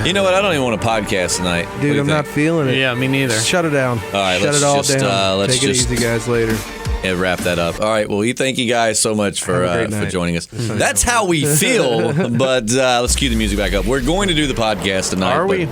You know what? I don't even want a podcast tonight. Dude, I'm not feeling it. Yeah, me neither. Shut it down. All right, Shut it all down. let's Take it easy, guys, later. And wrap that up. All right. Well, we thank you guys so much for joining us. That's how we feel. But let's cue the music back up. We're going to do the podcast tonight. Are we?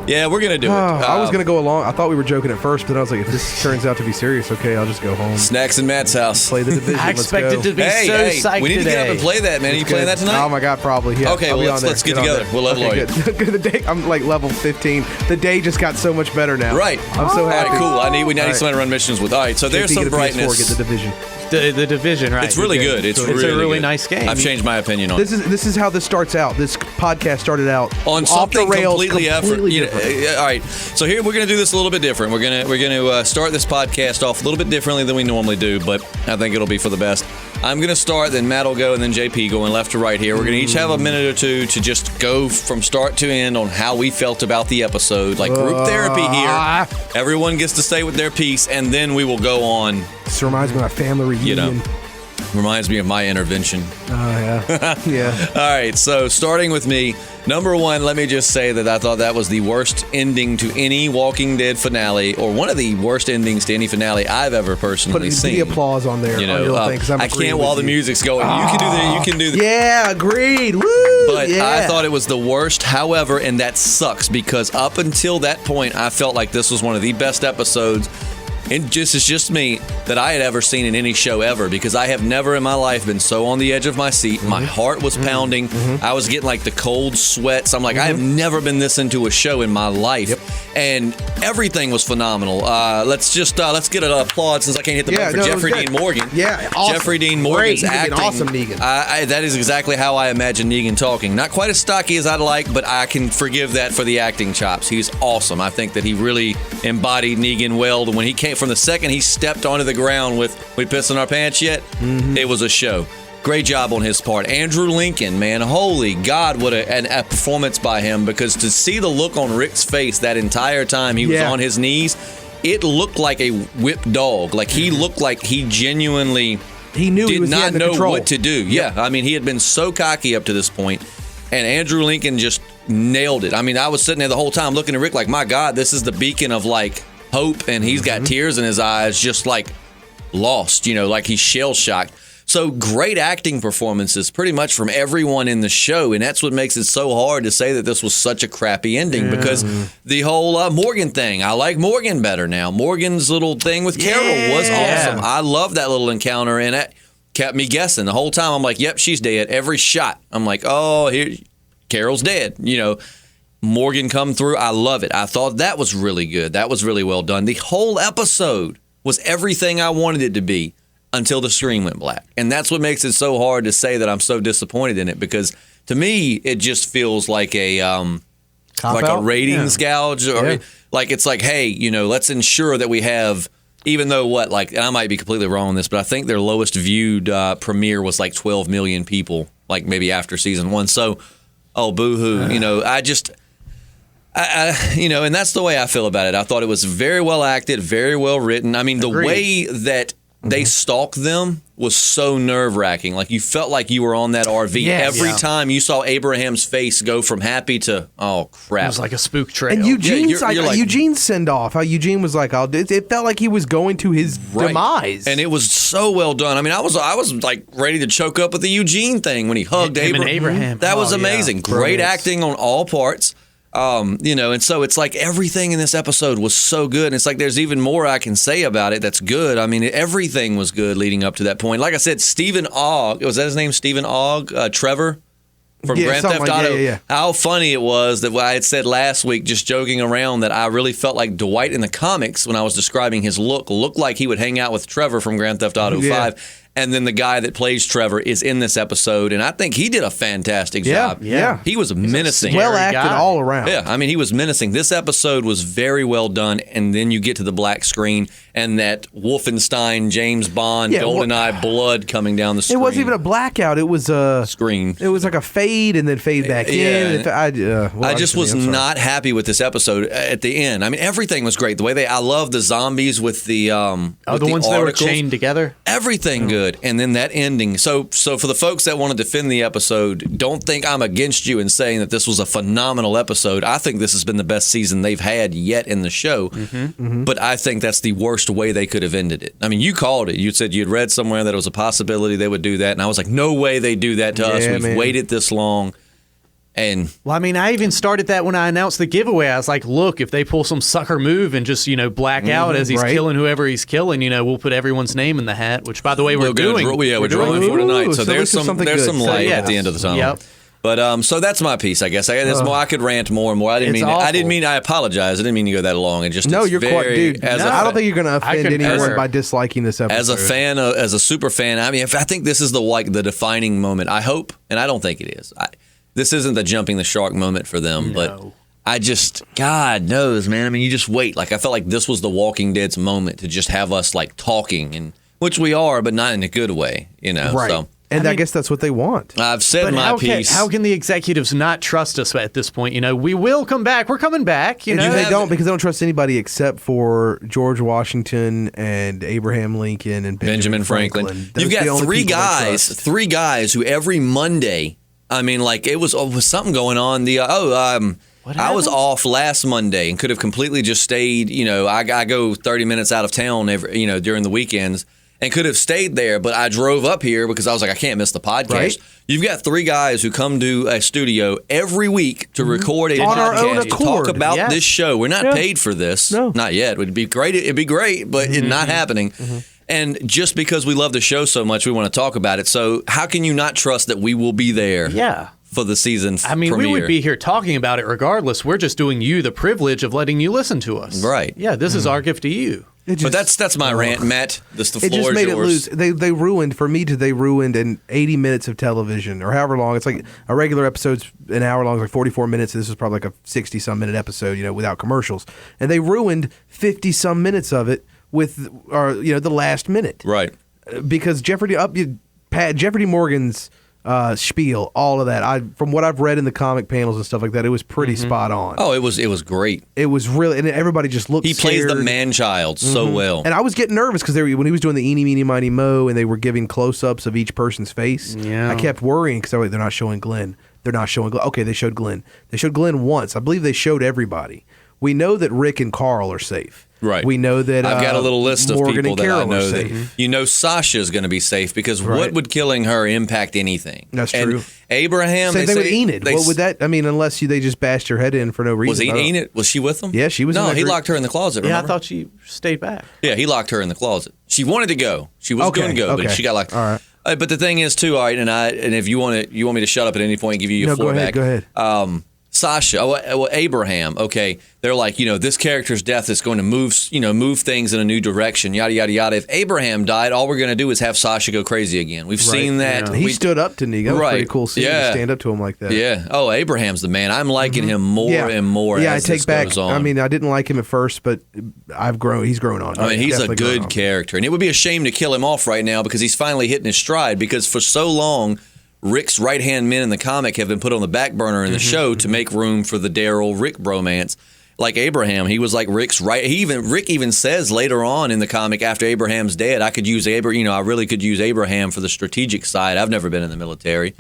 Yeah, we're going to do it. I was going to go along. I thought we were joking at first, but I was like, if this turns out to be serious, okay, I'll just go home. Snacks in Matt's house. Play the division. I expected to be psyched we need to get up and play that, man. Are you playing that tonight? Oh my God, probably. Yeah. Okay, well, let's get together. We'll level you. The day, I'm like level 15. The day just got so much better now. Right. I'm so happy. All right, cool. We need someone to run missions with. All right, so there's some brightness. Get the division. The division, right? It's really good. It's a really really good. nice game. I've changed my opinion on it. This is how this starts out. This podcast started out on off something the rails, completely different. All right, so here we're going to do this a little bit different. We're going to start this podcast off a little bit differently than we normally do, but I think it'll be for the best. I'm going to start, then Matt will go, and then JP going left to right here. We're going to each have a minute or two to just go from start to end on how we felt about the episode, like group therapy here. Everyone gets to stay with their piece, and then we will go on. This reminds me of a family reunion. Reminds me of my intervention. Oh, yeah. Yeah. All right, so starting with me, number one, let me just say that I thought that was the worst ending to any Walking Dead finale, or one of the worst endings to any finale I've ever personally seen. Put the applause on there. You know, I can't while the music's going. You can do the. Yeah, agreed. Woo! But I thought it was the worst. However, and that sucks because up until that point, I felt like this was one of the best episodes. It's just me that I had ever seen in any show ever, because I have never in my life been so on the edge of my seat. My heart was pounding. I was getting like the cold sweats. I'm like, I have never been this into a show in my life. And everything was phenomenal. Let's get an applaud, since I can't hit the button, for Jeffrey Dean Morgan. Yeah, awesome. Jeffrey Dean Morgan's acting. Awesome Negan. That is exactly how I imagine Negan talking. Not quite as stocky as I'd like, but I can forgive that for the acting chops. He's awesome. I think that he really embodied Negan well. When he came from the second he stepped onto the ground with "We pissing our pants yet?" It was a show. Great job on his part. Andrew Lincoln, man, holy God, what a performance by him, because to see the look on Rick's face that entire time he was on his knees, it looked like a whipped dog. Like he looked like he genuinely did not know what to do. Yeah, I mean, he had been so cocky up to this point, and Andrew Lincoln just nailed it. I mean, I was sitting there the whole time looking at Rick like, my God, this is the beacon of like hope, and he's got tears in his eyes, just like lost, like he's shell-shocked. So great acting performances pretty much from everyone in the show, and that's what makes it so hard to say that this was such a crappy ending, because the whole Morgan thing, I like Morgan better now. Morgan's little thing with Carol was awesome. I love that little encounter, and it kept me guessing the whole time. I'm like, yep, she's dead. Every shot, I'm like, oh, here, Carol's dead, Morgan come through. I love it. I thought that was really good. That was really well done. The whole episode was everything I wanted it to be until the screen went black. And that's what makes it so hard to say that I'm so disappointed in it, because to me, it just feels like a ratings gouge, or like it's like, hey, let's ensure that we have, even though and I might be completely wrong on this, but I think their lowest viewed premiere was like 12 million people, like maybe after season 1. So, oh, boo-hoo. And that's the way I feel about it. I thought it was very well acted, very well written. I mean, the way that they stalked them was so nerve-wracking. Like, you felt like you were on that RV. Every time you saw Abraham's face go from happy to, oh, crap. It was like a spook trail. And Eugene's Eugene's send-off, how Eugene was like, it felt like he was going to his demise. And it was so well done. I mean, I was like ready to choke up with the Eugene thing when he hugged Abraham. That was amazing. Great acting on all parts. And so it's like everything in this episode was so good. And it's like there's even more I can say about it that's good. I mean, everything was good leading up to that point. Like I said, Stephen Ogg, was that his name? Stephen Ogg? Trevor? From Grand Theft Auto. How funny it was that I had said last week, just joking around, that I really felt like Dwight in the comics, when I was describing his looked like he would hang out with Trevor from Grand Theft Auto 5. And then the guy that plays Trevor is in this episode, and I think he did a fantastic job. Yeah. He was menacing. Well acted all around. Yeah, I mean, he was menacing. This episode was very well done, and then you get to the black screen and that Wolfenstein, James Bond, GoldenEye blood coming down the screen. It wasn't even a blackout. It was a screen. It was like a fade and then fade back in. I just was not happy with this episode at the end. I mean, everything was great. The way I love the zombies with the ones that were chained together. Everything good. good. And then that ending. So for the folks that want to defend the episode, don't think I'm against you in saying that this was a phenomenal episode. I think this has been the best season they've had yet in the show. But I think that's the worst way they could have ended it. I mean, you called it. You said you'd read somewhere that it was a possibility they would do that. And I was like, no way they do that to us. We've waited this long. And well, I mean, I even started that when I announced the giveaway. I was like, look, if they pull some sucker move and just, black out as he's killing whoever he's killing, we'll put everyone's name in the hat, which, by the way, we're doing. We're drawing for tonight. So there's some light at the end of the tunnel. Yep. But so that's my piece, I guess. I could rant more and more. I apologize. I didn't mean to go that long. And just no, you're quite, dude. I don't think you're going to offend anyone by disliking this episode. As a fan, as a super fan, I mean, I think this is the defining moment. I hope, and I don't think it is. This isn't the jumping the shark moment for them, but I just, God knows, man. I mean, you just wait. Like, I felt like this was the Walking Dead's moment to just have us talking, and which we are, but not in a good way, Right. So, and I guess that's what they want. I've said my piece. How can the executives not trust us at this point? We will come back. We're coming back. They don't, because they don't trust anybody except for George Washington and Abraham Lincoln and Benjamin Franklin. You've got three guys who every Monday. I mean, it was something going on. I was off last Monday and could have completely just stayed. I go 30 minutes out of town during the weekends and could have stayed there, but I drove up here because I was like, I can't miss the podcast. Right. You've got three guys who come to a studio every week to record a podcast to talk about this show. We're not paid for this, not yet. It'd be great. But it's not happening. And just because we love the show so much, we want to talk about it. So how can you not trust that we will be there for the season premiere? We would be here talking about it regardless. We're just doing you the privilege of letting you listen to us. Right. Yeah, this is our gift to you. But that's my rant, Matt. The floor is yours. It just made it lose. They ruined, for me, they ruined 80 minutes of television, or however long. It's like a regular episode's an hour long, like 44 minutes. This is probably like a 60-some minute episode, without commercials. And they ruined 50-some minutes of it with the last minute, right? Because Jeffrey D. Morgan's spiel, all of that. From what I've read in the comic panels and stuff like that, it was pretty spot on. Oh, it was great. It was really, and everybody just looked. He plays the man-child so well, and I was getting nervous because when he was doing the eeny, meeny, miny, mo, and they were giving close-ups of each person's face. Yeah. I kept worrying because they're not showing Glenn. They're not showing Glenn. Okay, they showed Glenn. They showed Glenn once. I believe they showed everybody. We know that Rick and Carl are safe. Right. We know that I've got a little list of Morgan people and Carol that I know are safe. that Sasha's going to be safe because what would killing her impact anything? That's true. Abraham, same thing with Enid. What would that? I mean, unless they just bashed her head in for no reason. Was Enid? Was she with them? Yeah, she was. No, he locked her in the closet. Remember? Yeah, I thought she stayed back. Yeah, he locked her in the closet. She wanted to go. She was going to go, but she got locked. All right. But the thing is, too, all right, and if you want me to shut up at any point and give you your floor back. Go ahead. Sasha, Abraham, okay, they're like, this character's death is going to move things in a new direction, yada, yada, yada. If Abraham died, all we're going to do is have Sasha go crazy again. We've seen that. Yeah. He stood up to Negan. That was pretty cool seeing him stand up to him like that. Yeah. Oh, Abraham's the man. I'm liking him more and more as this goes on. I mean, I didn't like him at first, but he's grown on. I mean, he's a good character. And it would be a shame to kill him off right now because he's finally hitting his stride because for so long, Rick's right-hand men in the comic have been put on the back burner in the show to make room for the Daryl-Rick bromance. Like Abraham, he was like Rick's right. Rick even says later on in the comic after Abraham's dead, I really could use Abraham for the strategic side. I've never been in the military,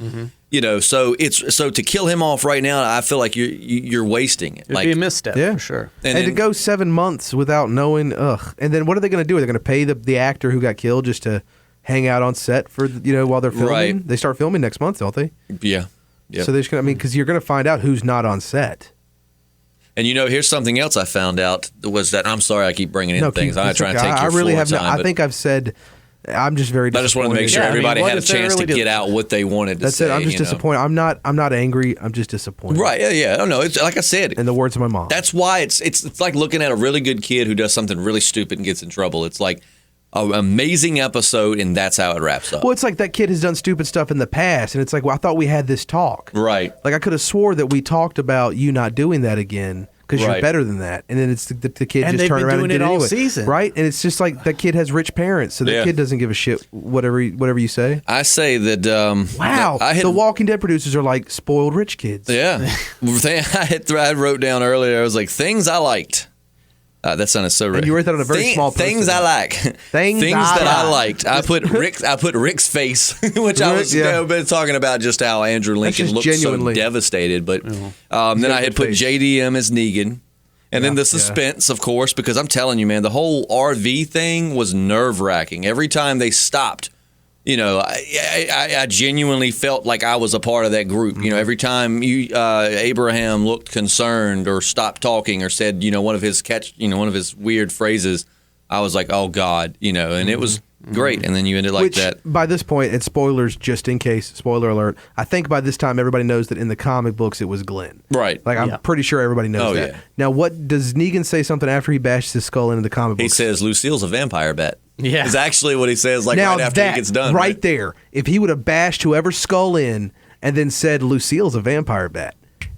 So to kill him off right now, I feel like you're wasting it. It'd be a misstep, for sure. And to go 7 months without knowing, And then what are they going to do? Are they going to pay the actor who got killed just to hang out on set for while they're filming? Right. They start filming next month, don't they? Yeah. So they're just gonna, because you're going to find out who's not on set. And here's something else I found out was that I'm sorry I keep bringing in things. I'm not trying to take your floor time. I think I've said. I'm just very disappointed. I just wanted to make sure everybody had a chance to get out what they wanted to say. That's it. I'm just disappointed. I'm not angry. I'm just disappointed. Right. Yeah. I don't know. It's like I said. In the words of my mom. That's why it's like looking at a really good kid who does something really stupid and gets in trouble. It's like an amazing episode, and that's how it wraps up. Well, it's like that kid has done stupid stuff in the past, and it's like, well, I thought we had this talk. Right. Like, I could have swore that we talked about you not doing that again because you're better than that. And then it's the kid just turned around and did it anyway. Season. Right? And it's just like that kid has rich parents, so the kid doesn't give a shit whatever you say. I say that... wow. The Walking Dead producers are like spoiled rich kids. Yeah. I wrote down earlier, I was like, things I liked. That sounded so right. And you wrote that on a very small post-it things I like. Things that I liked. I put Rick's face, which I was been talking about just how Andrew Lincoln looked so devastated. But then I had put JDM as Negan. And then the suspense, of course, because I'm telling you, man, the whole RV thing was nerve-wracking. Every time they stopped, I genuinely felt like I was a part of that group. Mm-hmm. Every time Abraham looked concerned or stopped talking or said, one of his weird phrases, I was like, oh God, and it was great. And then you ended like that. By this point, and spoilers just in case, spoiler alert, I think by this time everybody knows that in the comic books it was Glenn. Right. Like I'm pretty sure everybody knows that. Yeah. Now, what does Negan say something after he bashes his skull into the comic books? He says Lucille's a vampire bat. Yeah. Is actually what he says right after he gets done. Right there. If he would have bashed whoever's skull in and then said Lucille's a vampire bat,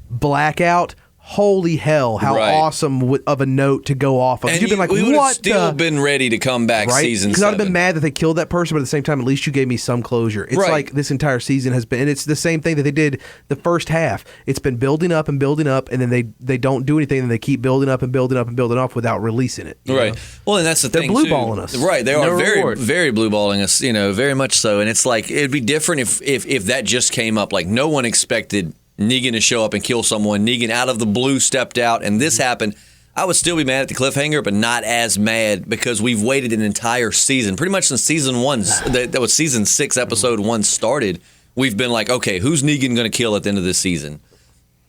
blackout. Holy hell! How awesome of a note to go off of. And you've been like, we would have still been ready to come back season 7. Because I'd have been mad that they killed that person, but at the same time, at least you gave me some closure. It's like this entire season has been, and it's the same thing that they did the first half. It's been building up, and then they don't do anything, and they keep building up and building up and building up without releasing it. Right. know? Well, and that's the thing. They're blue-balling us. Right. They are very, very blue-balling us. Very much so. And it's like it'd be different if that just came up. Like no one expected Negan to show up and kill someone. Negan out of the blue stepped out, and this happened. I would still be mad at the cliffhanger, but not as mad because we've waited an entire season, pretty much since season 1. That was season 6, episode 1 started. We've been like, okay, who's Negan going to kill at the end of this season?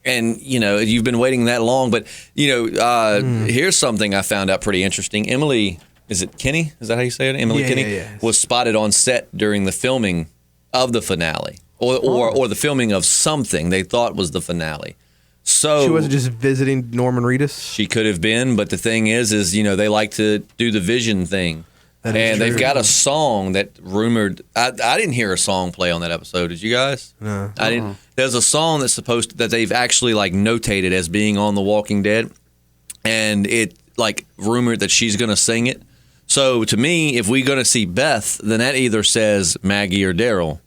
And you've been waiting that long, but here's something I found out pretty interesting. Emily, is it Kinney? Is that how you say it? Emily Kinney was spotted on set during the filming of the finale. Or the filming of something they thought was the finale. So she wasn't just visiting Norman Reedus? She could have been, but the thing is they like to do the vision thing. And they've got a song that rumored I didn't hear a song play on that episode. Did you guys? No. I didn't. There's a song that's that they've actually notated as being on The Walking Dead. And it rumored that she's gonna sing it. So to me, if we're gonna see Beth, then that either says Maggie or Daryl.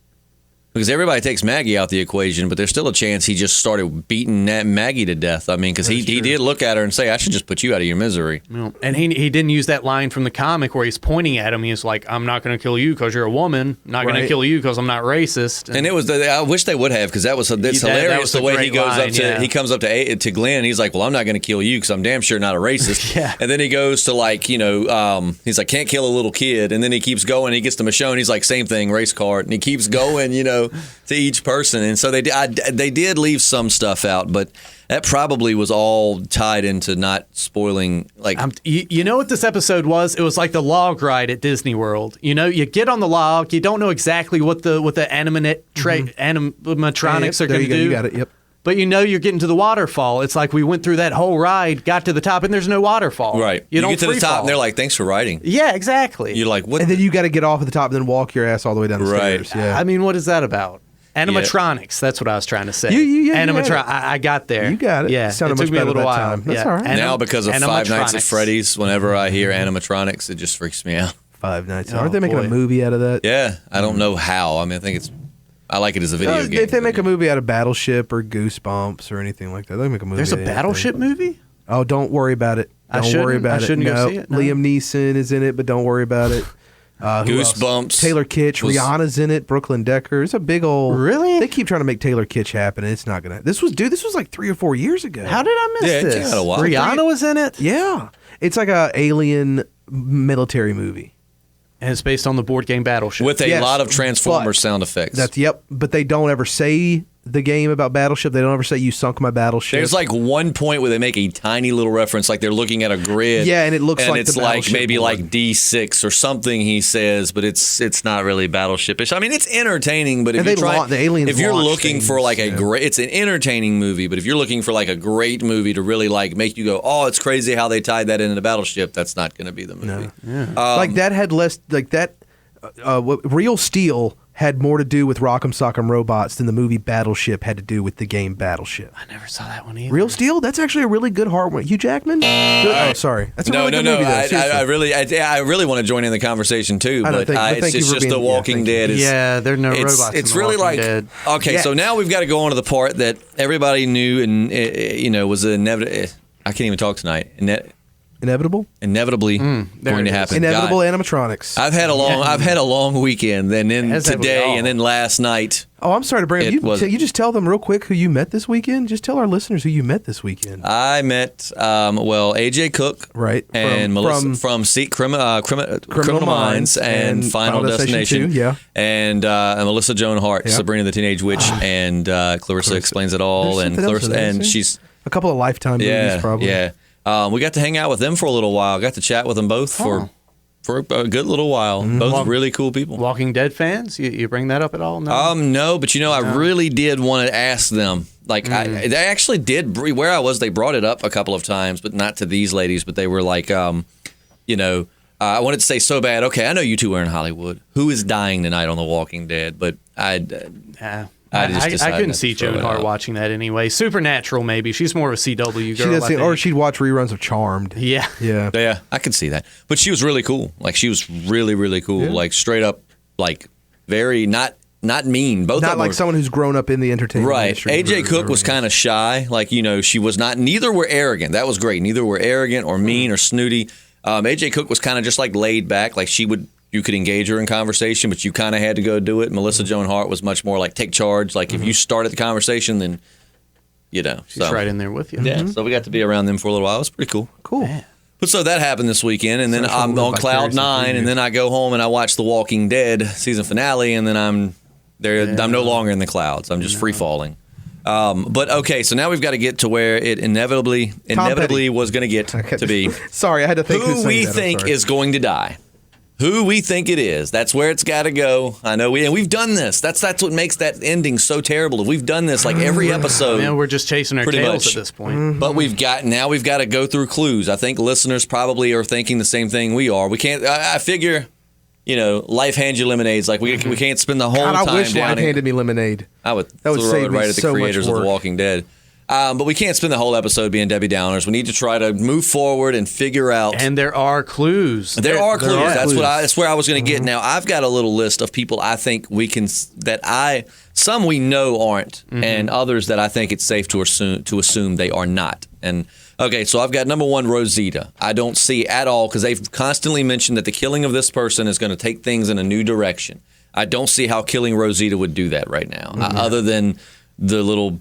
Because everybody takes Maggie out the equation, but there's still a chance he just started beating that Maggie to death. I mean, because he did look at her and say, I should just put you out of your misery. And he didn't use that line from the comic where he's pointing at him. He's like, I'm not going to kill you because you're a woman. I'm not going to kill you because I'm not racist. And it was, I wish they would have, because that's hilarious that was the way he goes he comes up to Glenn, and he's like, well, I'm not going to kill you because I'm damn sure not a racist. And then he goes to he's like, can't kill a little kid. And then he keeps going, he gets to Michonne, he's like, same thing, race card. And he keeps going, to each person. And so they did leave some stuff out, but that probably was all tied into not spoiling. You know what this episode was? It was like the log ride at Disney World. You get on the log, you don't know exactly what the animatronics are going to do. You got it. Yep. But you're getting to the waterfall. It's like we went through that whole ride, got to the top, and there's no waterfall. Right. You get to the top, and they're like, thanks for riding. Yeah, exactly. You're like, what? And then you got to get off at the top and then walk your ass all the way down the stairs. Yeah. I mean, what is that about? Animatronics. That's what I was trying to say. I got there. You got it. Yeah. It took me a little while. That's all right. Now, because of Five Nights at Freddy's, whenever I hear animatronics, it just freaks me out. Five Nights. Aren't they making a movie out of that? Yeah. I don't know how. I mean, I like it as a video game. If they make a movie out of Battleship or Goosebumps or anything like that, they make a movie. There's a Battleship movie? Oh, don't worry about it. Don't worry about it. Shouldn't go see it. No. Liam Neeson is in it, but don't worry about it. Goosebumps. Taylor Kitsch. Rihanna's in it. Brooklyn Decker. It's a big old. Really? They keep trying to make Taylor Kitsch happen, and it's not gonna. This was like 3 or 4 years ago. How did I miss this? It came out a while. Rihanna was in it? Yeah. It's like a alien military movie. And it's based on the board game Battleship. With a lot of Transformers sound effects. But they don't ever say the game about Battleship. They don't ever say you sunk my battleship. There's one point where they make a tiny little reference, like they're looking at a grid. Yeah, and it looks like it's the Battleship maybe board. like D6 or something he says, but it's not really Battleship-ish. I mean, it's entertaining, but if you're looking for it's an entertaining movie, but if you're looking for a great movie to really make you go, oh, it's crazy how they tied that into Battleship, that's not going to be the movie. No. Yeah. That had less Real Steel had more to do with Rock'em Sock'em Robots than the movie Battleship had to do with the game Battleship. I never saw that one either. Real Steel? That's actually a really good horror one. Hugh Jackman? Oh, sorry. That's a really good movie, though. I really want to join in the conversation too, but it's just The Walking Dead. There are no robots. It's really Dead. Okay, so now we've got to go on to the part that everybody knew and was inevitable. I can't even talk tonight. Inevitably going to happen. Inevitable animatronics. I've had a long weekend, and then today, and then last night. Oh, I'm sorry to bring up. You just tell them real quick who you met this weekend. Just tell our listeners who you met this weekend. I met AJ Cook, right, and Melissa from Criminal Minds and Final Destination 2, yeah, and Melissa Joan Hart, yeah. Sabrina the Teenage Witch, and Clarissa Explains It All, and Clarissa, and she's a couple of Lifetime movies, probably. Yeah. We got to hang out with them for a little while. Got to chat with them both for a good little while. Mm-hmm. Both really cool people. Walking Dead fans? You bring that up at all? No. No, but I really did want to ask them. Like, they actually did. Where I was, they brought it up a couple of times, but not to these ladies. But they were like, I wanted to say so bad. Okay, I know you two are in Hollywood. Who is dying tonight on The Walking Dead? But I couldn't see Joan Hart watching that anyway. Supernatural, maybe. She's more of a CW girl. Or she'd watch reruns of Charmed. Yeah. I could see that. But she was really cool. Like, she was really, really cool. Yeah. Like, straight up, like, very not mean. Both not like someone who's grown up in the entertainment industry. Right. AJ Cook was kind of shy. Like, she was not. Neither were arrogant. That was great. Neither were arrogant or mean or snooty. AJ Cook was kind of just like laid back. Like, you could engage her in conversation, but you kind of had to go do it. Melissa Joan Hart was much more like take charge. Like, if you started the conversation, then, She's right in there with you. Yeah, so we got to be around them for a little while. It was pretty cool. Cool. Yeah. But so that happened this weekend, and then I'm on cloud 9, and then I go home and I watch The Walking Dead season finale, and then I'm no longer in the clouds. I'm just free falling. But okay, so now we've got to get to where it inevitably was going to get to be. Sorry, I had to think who we think is going to die. Who we think it is. That's where it's got to go. I know we've done this. That's what makes that ending so terrible. We've done this like every episode. We're just chasing our tails at this point. Mm-hmm. But we've got to go through clues. I think listeners probably are thinking the same thing we are. We can't. I figure, life hands you lemonades. Like we can't spend the whole time. I wish life handed me lemonade. I would throw it right at the creators of The Walking Dead. But we can't spend the whole episode being Debbie Downers. We need to try to move forward and figure out. And there are clues. There are clues. That's where I was going to get. Now I've got a little list of people I think we can some we know aren't, and others that I think it's safe to assume they are not. And okay, so I've got number 1, Rosita. I don't see at all because they've constantly mentioned that the killing of this person is going to take things in a new direction. I don't see how killing Rosita would do that right now, other than the little,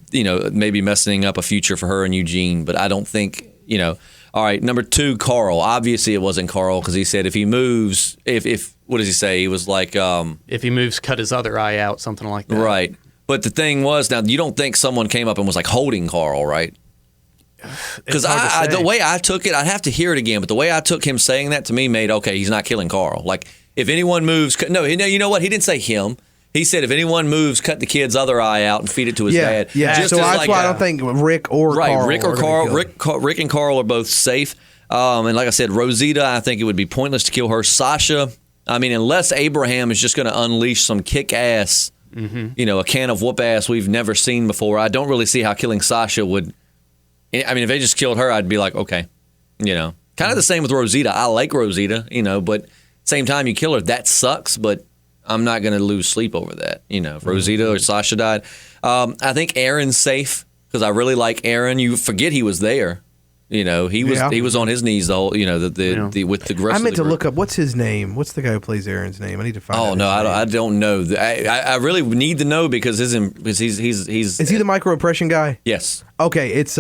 maybe messing up a future for her and Eugene, but I don't think, All right, number 2, Carl. Obviously, it wasn't Carl because he said if he moves, if what does he say? He was like, if he moves, cut his other eye out, something like that. Right. But the thing was, now you don't think someone came up and was like holding Carl, right? Because the way I took it, I'd have to hear it again, but the way I took him saying that to me made, okay, he's not killing Carl. Like, if anyone moves, no, you know what? He didn't say him. He said if anyone moves, cut the kid's other eye out and feed it to his dad. Yeah, just so that's why I don't think Rick or Carl. Rick and Carl are both safe. And like I said, Rosita, I think it would be pointless to kill her. Sasha, I mean, unless Abraham is just going to unleash some kick-ass, a can of whoop-ass we've never seen before, I don't really see how killing Sasha would. I mean, if they just killed her, I'd be like, okay, Kind of the same with Rosita. I like Rosita, but same time you kill her, that sucks, but I'm not going to lose sleep over that. If Rosita or Sasha died. I think Aaron's safe because I really like Aaron. You forget he was there. He was on his knees the whole. With the rest. I meant to group. Look up what's his name. What's the guy who plays Aaron's name? I need to find. Oh no, I don't know. I really need to know because he's. Is he the microaggression guy? Yes. Okay, it's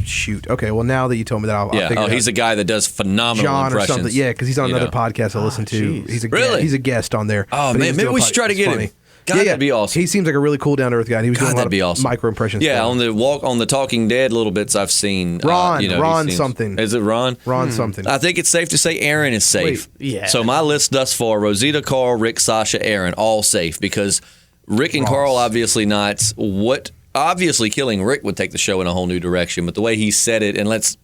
shoot. Okay, well now that you told me that, I'll figure it out. He's a guy that does phenomenal John impressions. Or something. Yeah, because he's on another podcast I listen to. Geez. He's a guest on there. Oh man, maybe we should try to get him. God, that'd be awesome. He seems like a really cool down to earth guy. He was doing a lot of micro impressions. Yeah, on the Talking Dead little bits I've seen. Ron something. Is it Ron? Ron something. I think it's safe to say Aaron is safe. Wait, yeah. So my list thus far: Rosita, Carl, Rick, Sasha, Aaron, all safe because Rick and Carl obviously not. Obviously killing Rick would take the show in a whole new direction. But the way he said it, and let's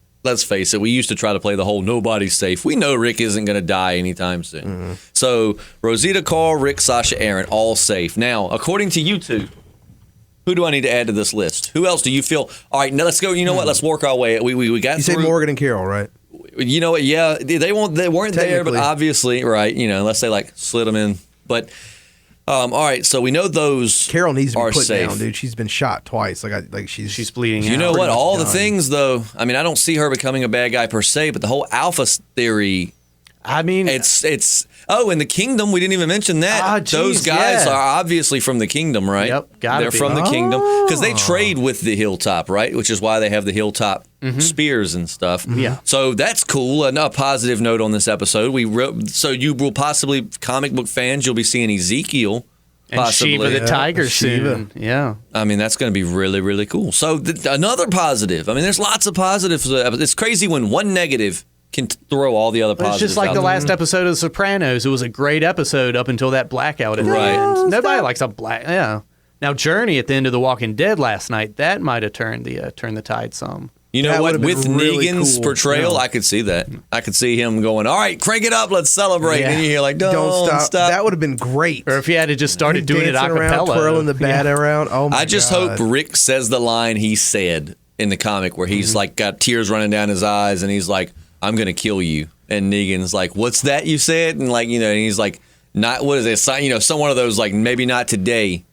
face it, we used to try to play the whole nobody's safe. We know Rick isn't going to die anytime soon. So Rosita, Carl, Rick, Sasha, Aaron, all safe. Now, according to you two, who do I need to add to this list? Who else do you feel? All right, now let's go. You know what? Let's work our way. We got. You said Morgan and Carol, right? You know what? Yeah, they weren't there, but obviously, right? Unless they slid them in. But All right, so we know those Carol needs to be are put safe. down, dude. She's been shot twice. She's bleeding. You out. know what? All the done. things, though. I mean, I don't see her becoming a bad guy per se, but the whole alpha theory. I mean, It's. Oh, in the kingdom, we didn't even mention that. Those guys are obviously from the kingdom, right? Yep, gotta They're be. from the kingdom because they trade with the hilltop, right? Which is why they have the hilltop spears and stuff. Yeah. So that's cool. A positive note on this episode. So you will possibly, comic book fans, you'll be seeing Ezekiel. and Possibly. Shiva the tiger Shiva. soon. Yeah. I mean, that's going to be really, really cool. So another positive. I mean, there's lots of positives. It's crazy when one negative can throw all the other It's positives just like out the there. last episode of The Sopranos. It was a great episode up until that blackout at the Right. end. Nobody likes a black. Yeah. Now Journey at the end of The Walking Dead last night, that might have turned the tide some. You know That what? would've been With really Negan's cool. portrayal, I could see that. I could see him going, all right, crank it up, let's celebrate. Yeah. And you hear like, Don't stop. That would have been great. Or if he had to just started doing it a Dancing around, cappella, twirling the bat around. Oh my I just God. hope Rick says the line he said in the comic where he's like got tears running down his eyes and he's like, I'm going to kill you. And Negan's like, what's that you said? And like, and he's like, not, what is it? Some one of those like, maybe not today,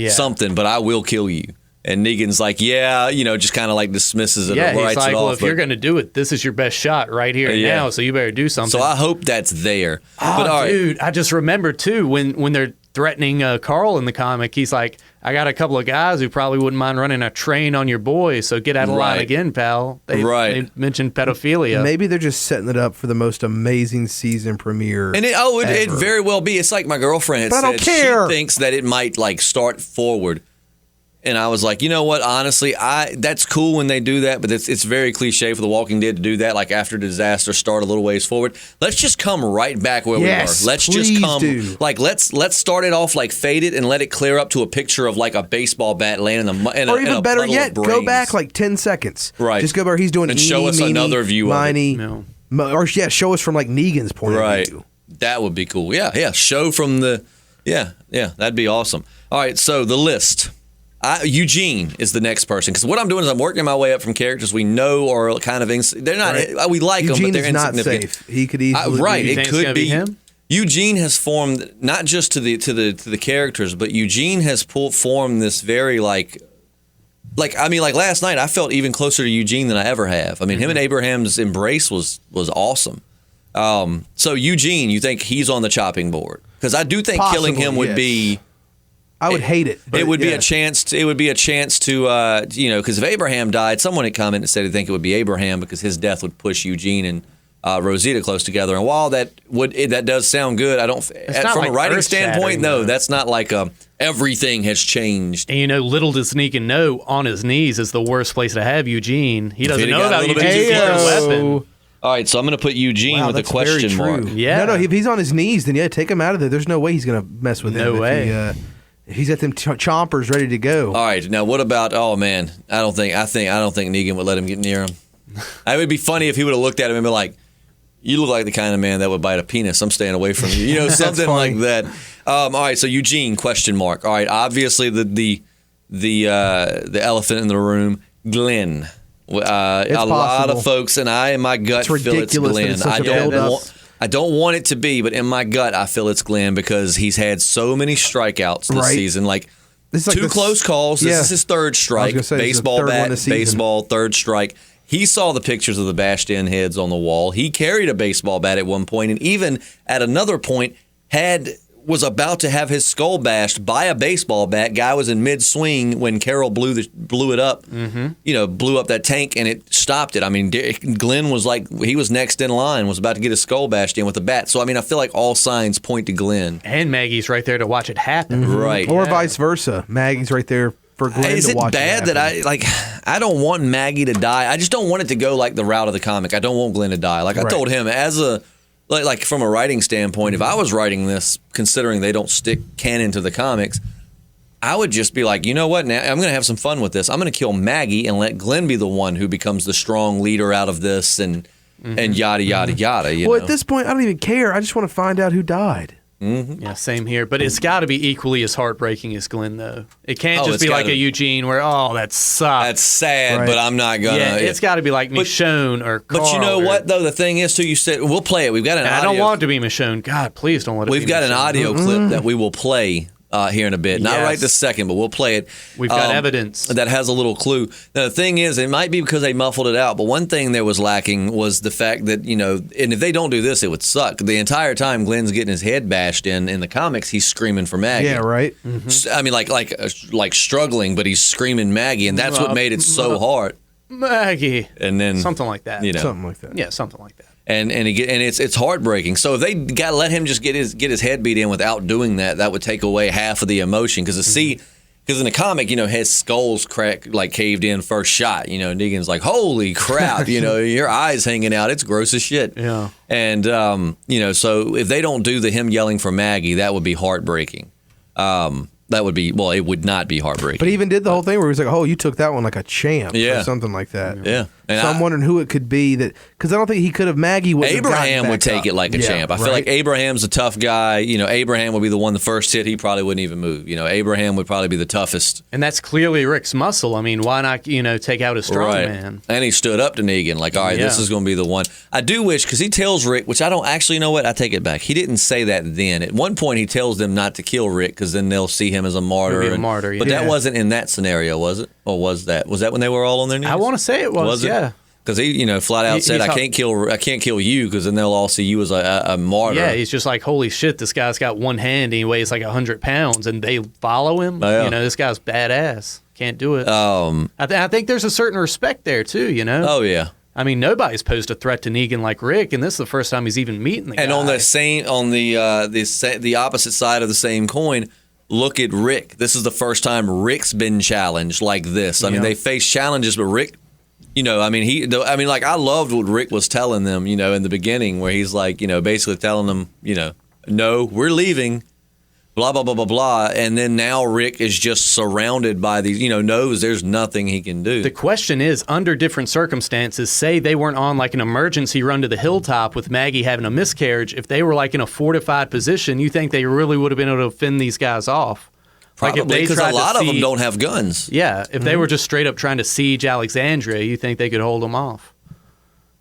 something, but I will kill you. And Negan's like, yeah, just kind of like dismisses it. Yeah, or writes he's like, it well, off, if you're going to do it, this is your best shot right here and now, so you better do something. So I hope that's there. Oh, But all right. dude, I just remember too when they're threatening Carl in the comic, he's like, I got a couple of guys who probably wouldn't mind running a train on your boy, so get out of line Right. again, pal. They mentioned pedophilia. Maybe they're just setting it up for the most amazing season premiere. And it ever. very well be. It's like my girlfriend had But I said. don't care. She thinks that it might like start forward. And I was like, you know what? Honestly, that's cool when they do that, but it's very cliche for The Walking Dead to do that. Like after disaster, start a little ways forward. Let's just come right back where Yes, we are. Let's just please come do. like let's start it off like faded and let it clear up to a picture of like a baseball bat laying in the or even better yet, go back like 10 seconds. Right. Just go where he's doing And eeny, show us meeny, another view of it. miny, No. or show us from like Negan's point right. of view. That would be cool. Yeah. Show from the that'd be awesome. All right, so the list. Eugene is the next person because what I'm doing is I'm working my way up from characters we know or kind of they're not we like Eugene them but they're is not insignificant. safe. He could easily right, You it think it's could gonna be him? Eugene has formed not just to the characters, but Eugene has formed this very like last night I felt even closer to Eugene than I ever have. I mean, him and Abraham's embrace was awesome. So Eugene, you think he's on the chopping board? Because I do think killing him Possibly, would be. I would hate it. But It would be yeah. a chance. It would be a chance to, because if Abraham died, someone had commented and said they think it would be Abraham because his death would push Eugene and Rosita close together. And while that does sound good, I don't. not From like a writing earth-shattering, standpoint, no, though. that's not like everything has changed. And little does Negan know, on his knees is the worst place to have Eugene. He doesn't he'd know got a about little bit Eugene's too secret close. weapon. All right, so I'm going to put Eugene Wow, with a that's very question mark. true. Yeah. No, if he's on his knees, then take him out of there. There's no way he's going to mess with him. No way. If he's at them chompers ready to go. All right, now what about? Oh man, I don't think Negan would let him get near him. It would be funny if he would have looked at him and been like, "You look like the kind of man that would bite a penis. I'm staying away from you." Something like that. All right, so Eugene question mark. All right, obviously the elephant in the room, Glenn. A lot possible. of folks, and I in my gut It's feel it's ridiculous that Glenn. it's such a build-up. I don't want it to be, but in my gut, I feel it's Glenn because he's had so many strikeouts this Right. season. Like This is like two the- close calls. This yeah. is his third strike. gonna say, this is the Baseball third one bat, this season. baseball, third strike. He saw the pictures of the bashed in heads on the wall. He carried a baseball bat at one point, and even at another point was about to have his skull bashed by a baseball bat. Guy was in mid swing when Carol blew it up. Blew up that tank and it stopped it. I mean, Glenn was like he was next in line, was about to get his skull bashed in with a bat. So I mean, I feel like all signs point to Glenn. And Maggie's right there to watch it happen. Right. Or vice versa. Maggie's right there for Glenn Is to it watch. bad that I don't want Maggie to die? I just don't want it to go like the route of the comic. I don't want Glenn to die. Like I Right. told him as a like from a writing standpoint, if I was writing this, considering they don't stick canon to the comics, I would just be like, you know what? Now I'm going to have some fun with this. I'm going to kill Maggie and let Glenn be the one who becomes the strong leader out of this, and yada yada yada. You Well, know? at this point, I don't even care. I just want to find out who died. Yeah, same here. But it's got to be equally as heartbreaking as Glenn, though. It can't just it's be like gotta- a Eugene where, that sucks. That's sad, Right. but I'm not gonna. yeah, it's got to be like Michonne or Carl. But you know or- what though? The thing is, too, you said we'll play it. We've got an. And I don't want it to be Michonne. God, please don't let it be We've got an Michonne. audio clip that we will play here in a bit. Not Yes. right this second, but we'll play it. We've got evidence. That has a little clue. Now, the thing is, it might be because they muffled it out, but one thing that was lacking was the fact that, and if they don't do this, it would suck. The entire time Glenn's getting his head bashed in the comics, he's screaming for Maggie. Yeah, right. I mean, like struggling, but he's screaming Maggie, and that's what made it so hard. Maggie. And then Something like that. Something like that. Yeah, something like that. And it's heartbreaking. So if they got let him just get his head beat in without doing that, that would take away half of the emotion. Because in the comic, his skull's caved in first shot. Negan's like, holy crap, your eyes hanging out. It's gross as shit. Yeah. And so if they don't do the him yelling for Maggie, that would be heartbreaking. That would be, it would not be heartbreaking. But he even did the whole thing where he was like, oh, you took that one like a champ Yeah. or something like that. Yeah. And So I'm wondering who it could be because I don't think he could have. Maggie would. Abraham would take it like a champ. I feel like Abraham's a tough guy. Abraham would be the one the first hit. He probably wouldn't even move. Abraham would probably be the toughest. And that's clearly Rick's muscle. I mean, why not, take out a strong man? And he stood up to Negan like, all right, this is going to be the one. I do wish, because he tells Rick, which I don't actually know what. I take it back. He didn't say that then. At one point, he tells them not to kill Rick because then they'll see him as a martyr. Maybe a martyr, yeah. But that wasn't in that scenario, was it? Or was that? Was that when they were all on their knees? I want to say it was yeah. Because he, flat out said, "I can't kill you, because then they'll all see you as a martyr." Yeah, he's just like, holy shit, this guy's got one hand and he weighs like 100 pounds, and they follow him. Oh, yeah. This guy's badass. Can't do it. I think there's a certain respect there too. Oh yeah. I mean, nobody's posed a threat to Negan like Rick, and this is the first time he's even meeting the guy. And on the opposite side of the same coin, look at Rick. This is the first time Rick's been challenged like this. I mean, they face challenges, but Rick. I loved what Rick was telling them, in the beginning, where he's like, basically telling them, no, we're leaving, blah, blah, blah, blah, blah. And then now Rick is just surrounded by these, knows there's nothing he can do. The question is, under different circumstances, say they weren't on like an emergency run to the hilltop with Maggie having a miscarriage, if they were like in a fortified position, you think they really would have been able to fend these guys off? Probably, because a lot of them don't have guns. Yeah, if they were just straight up trying to siege Alexandria, you think they could hold them off?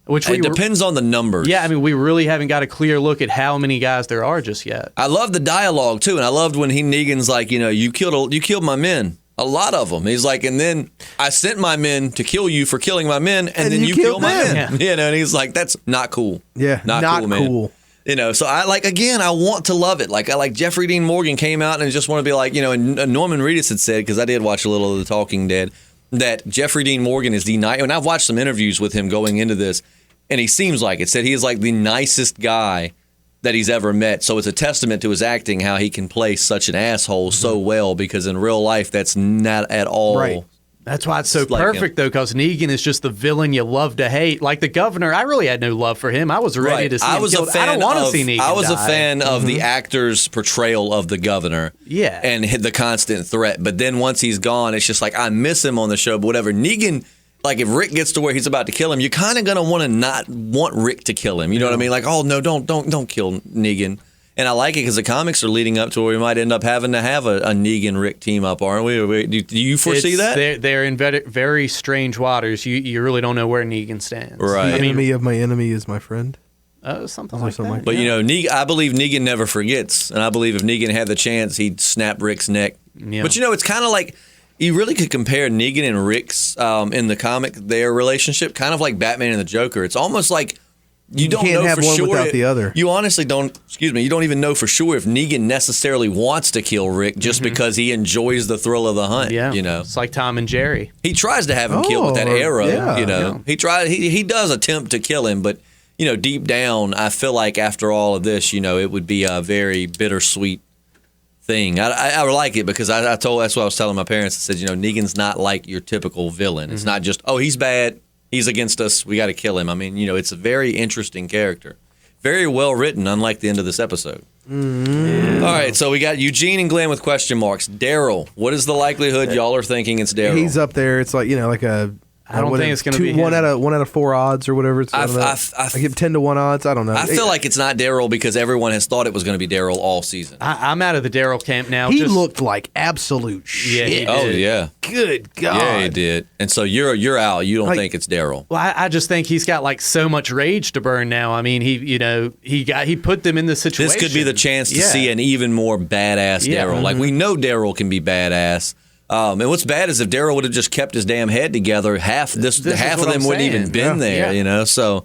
It depends on the numbers. Yeah, I mean, we really haven't got a clear look at how many guys there are just yet. I love the dialogue too, and I loved when Negan's like, you killed my men. A lot of them. He's like, and then I sent my men to kill you for killing my men, and then you killed my men. Yeah. And he's like, that's not cool. Yeah, not cool, man. So I I want to love it. Like Jeffrey Dean Morgan came out and just want to be like, and Norman Reedus had said, because I did watch a little of The Talking Dead, that Jeffrey Dean Morgan is the nice, and I've watched some interviews with him going into this, and he seems like it, said he is like the nicest guy that he's ever met. So it's a testament to his acting, how he can play such an asshole so well, because in real life, that's not at all. Right. That's why it's so perfect, though, because Negan is just the villain you love to hate. Like the governor, I really had no love for him. I was ready to see him killed. I don't want to see Negan I was a die. fan of the actor's portrayal of the governor. Yeah. And the constant threat. But then once he's gone, it's just like, I miss him on the show, but whatever. Negan, like if Rick gets to where he's about to kill him, you're kind of going to want to not want Rick to kill him. You know what I mean? Like, oh, no, don't kill Negan. And I like it because the comics are leading up to where we might end up having to have a Negan-Rick team-up, aren't we? Do you foresee that? They're in very strange waters. You really don't know where Negan stands. Right. The enemy of my enemy is my friend. Something like that. But, I believe Negan never forgets. And I believe if Negan had the chance, he'd snap Rick's neck. Yeah. But, it's kind of like, you really could compare Negan and Rick's, in the comic, their relationship, kind of like Batman and the Joker. It's almost like, you don't can't know have for one sure. without the other. You honestly don't. You don't even know for sure if Negan necessarily wants to kill Rick just because he enjoys the thrill of the hunt. Yeah, You it's like Tom and Jerry. He tries to have him killed with that arrow. Yeah. He does attempt to kill him, but deep down, I feel like after all of this, it would be a very bittersweet thing. I like it because that's what I was telling my parents. I said, Negan's not like your typical villain. It's not just, oh, he's bad. He's against us. We got to kill him. I mean, it's a very interesting character. Very well written, unlike the end of this episode. Mm. All right, so we got Eugene and Glenn with question marks. Daryl, what is the likelihood y'all are thinking it's Daryl? He's up there. It's like, like a I don't think it's going to be one out of 4 odds or whatever. It's I give 10 to 1 odds. I don't know. I feel like it's not Daryl because everyone has thought it was going to be Daryl all season. I'm out of the Daryl camp now. He looked like absolute shit. Oh yeah. Good God. Yeah, he did. And so you're out. You don't think it's Daryl. Well, I just think he's got like so much rage to burn now. I mean, he put them in this situation. This could be the chance to see an even more badass Daryl. Like we know Daryl can be badass. And what's bad is if Daryl would have just kept his damn head together, half of them wouldn't even been there, you know. So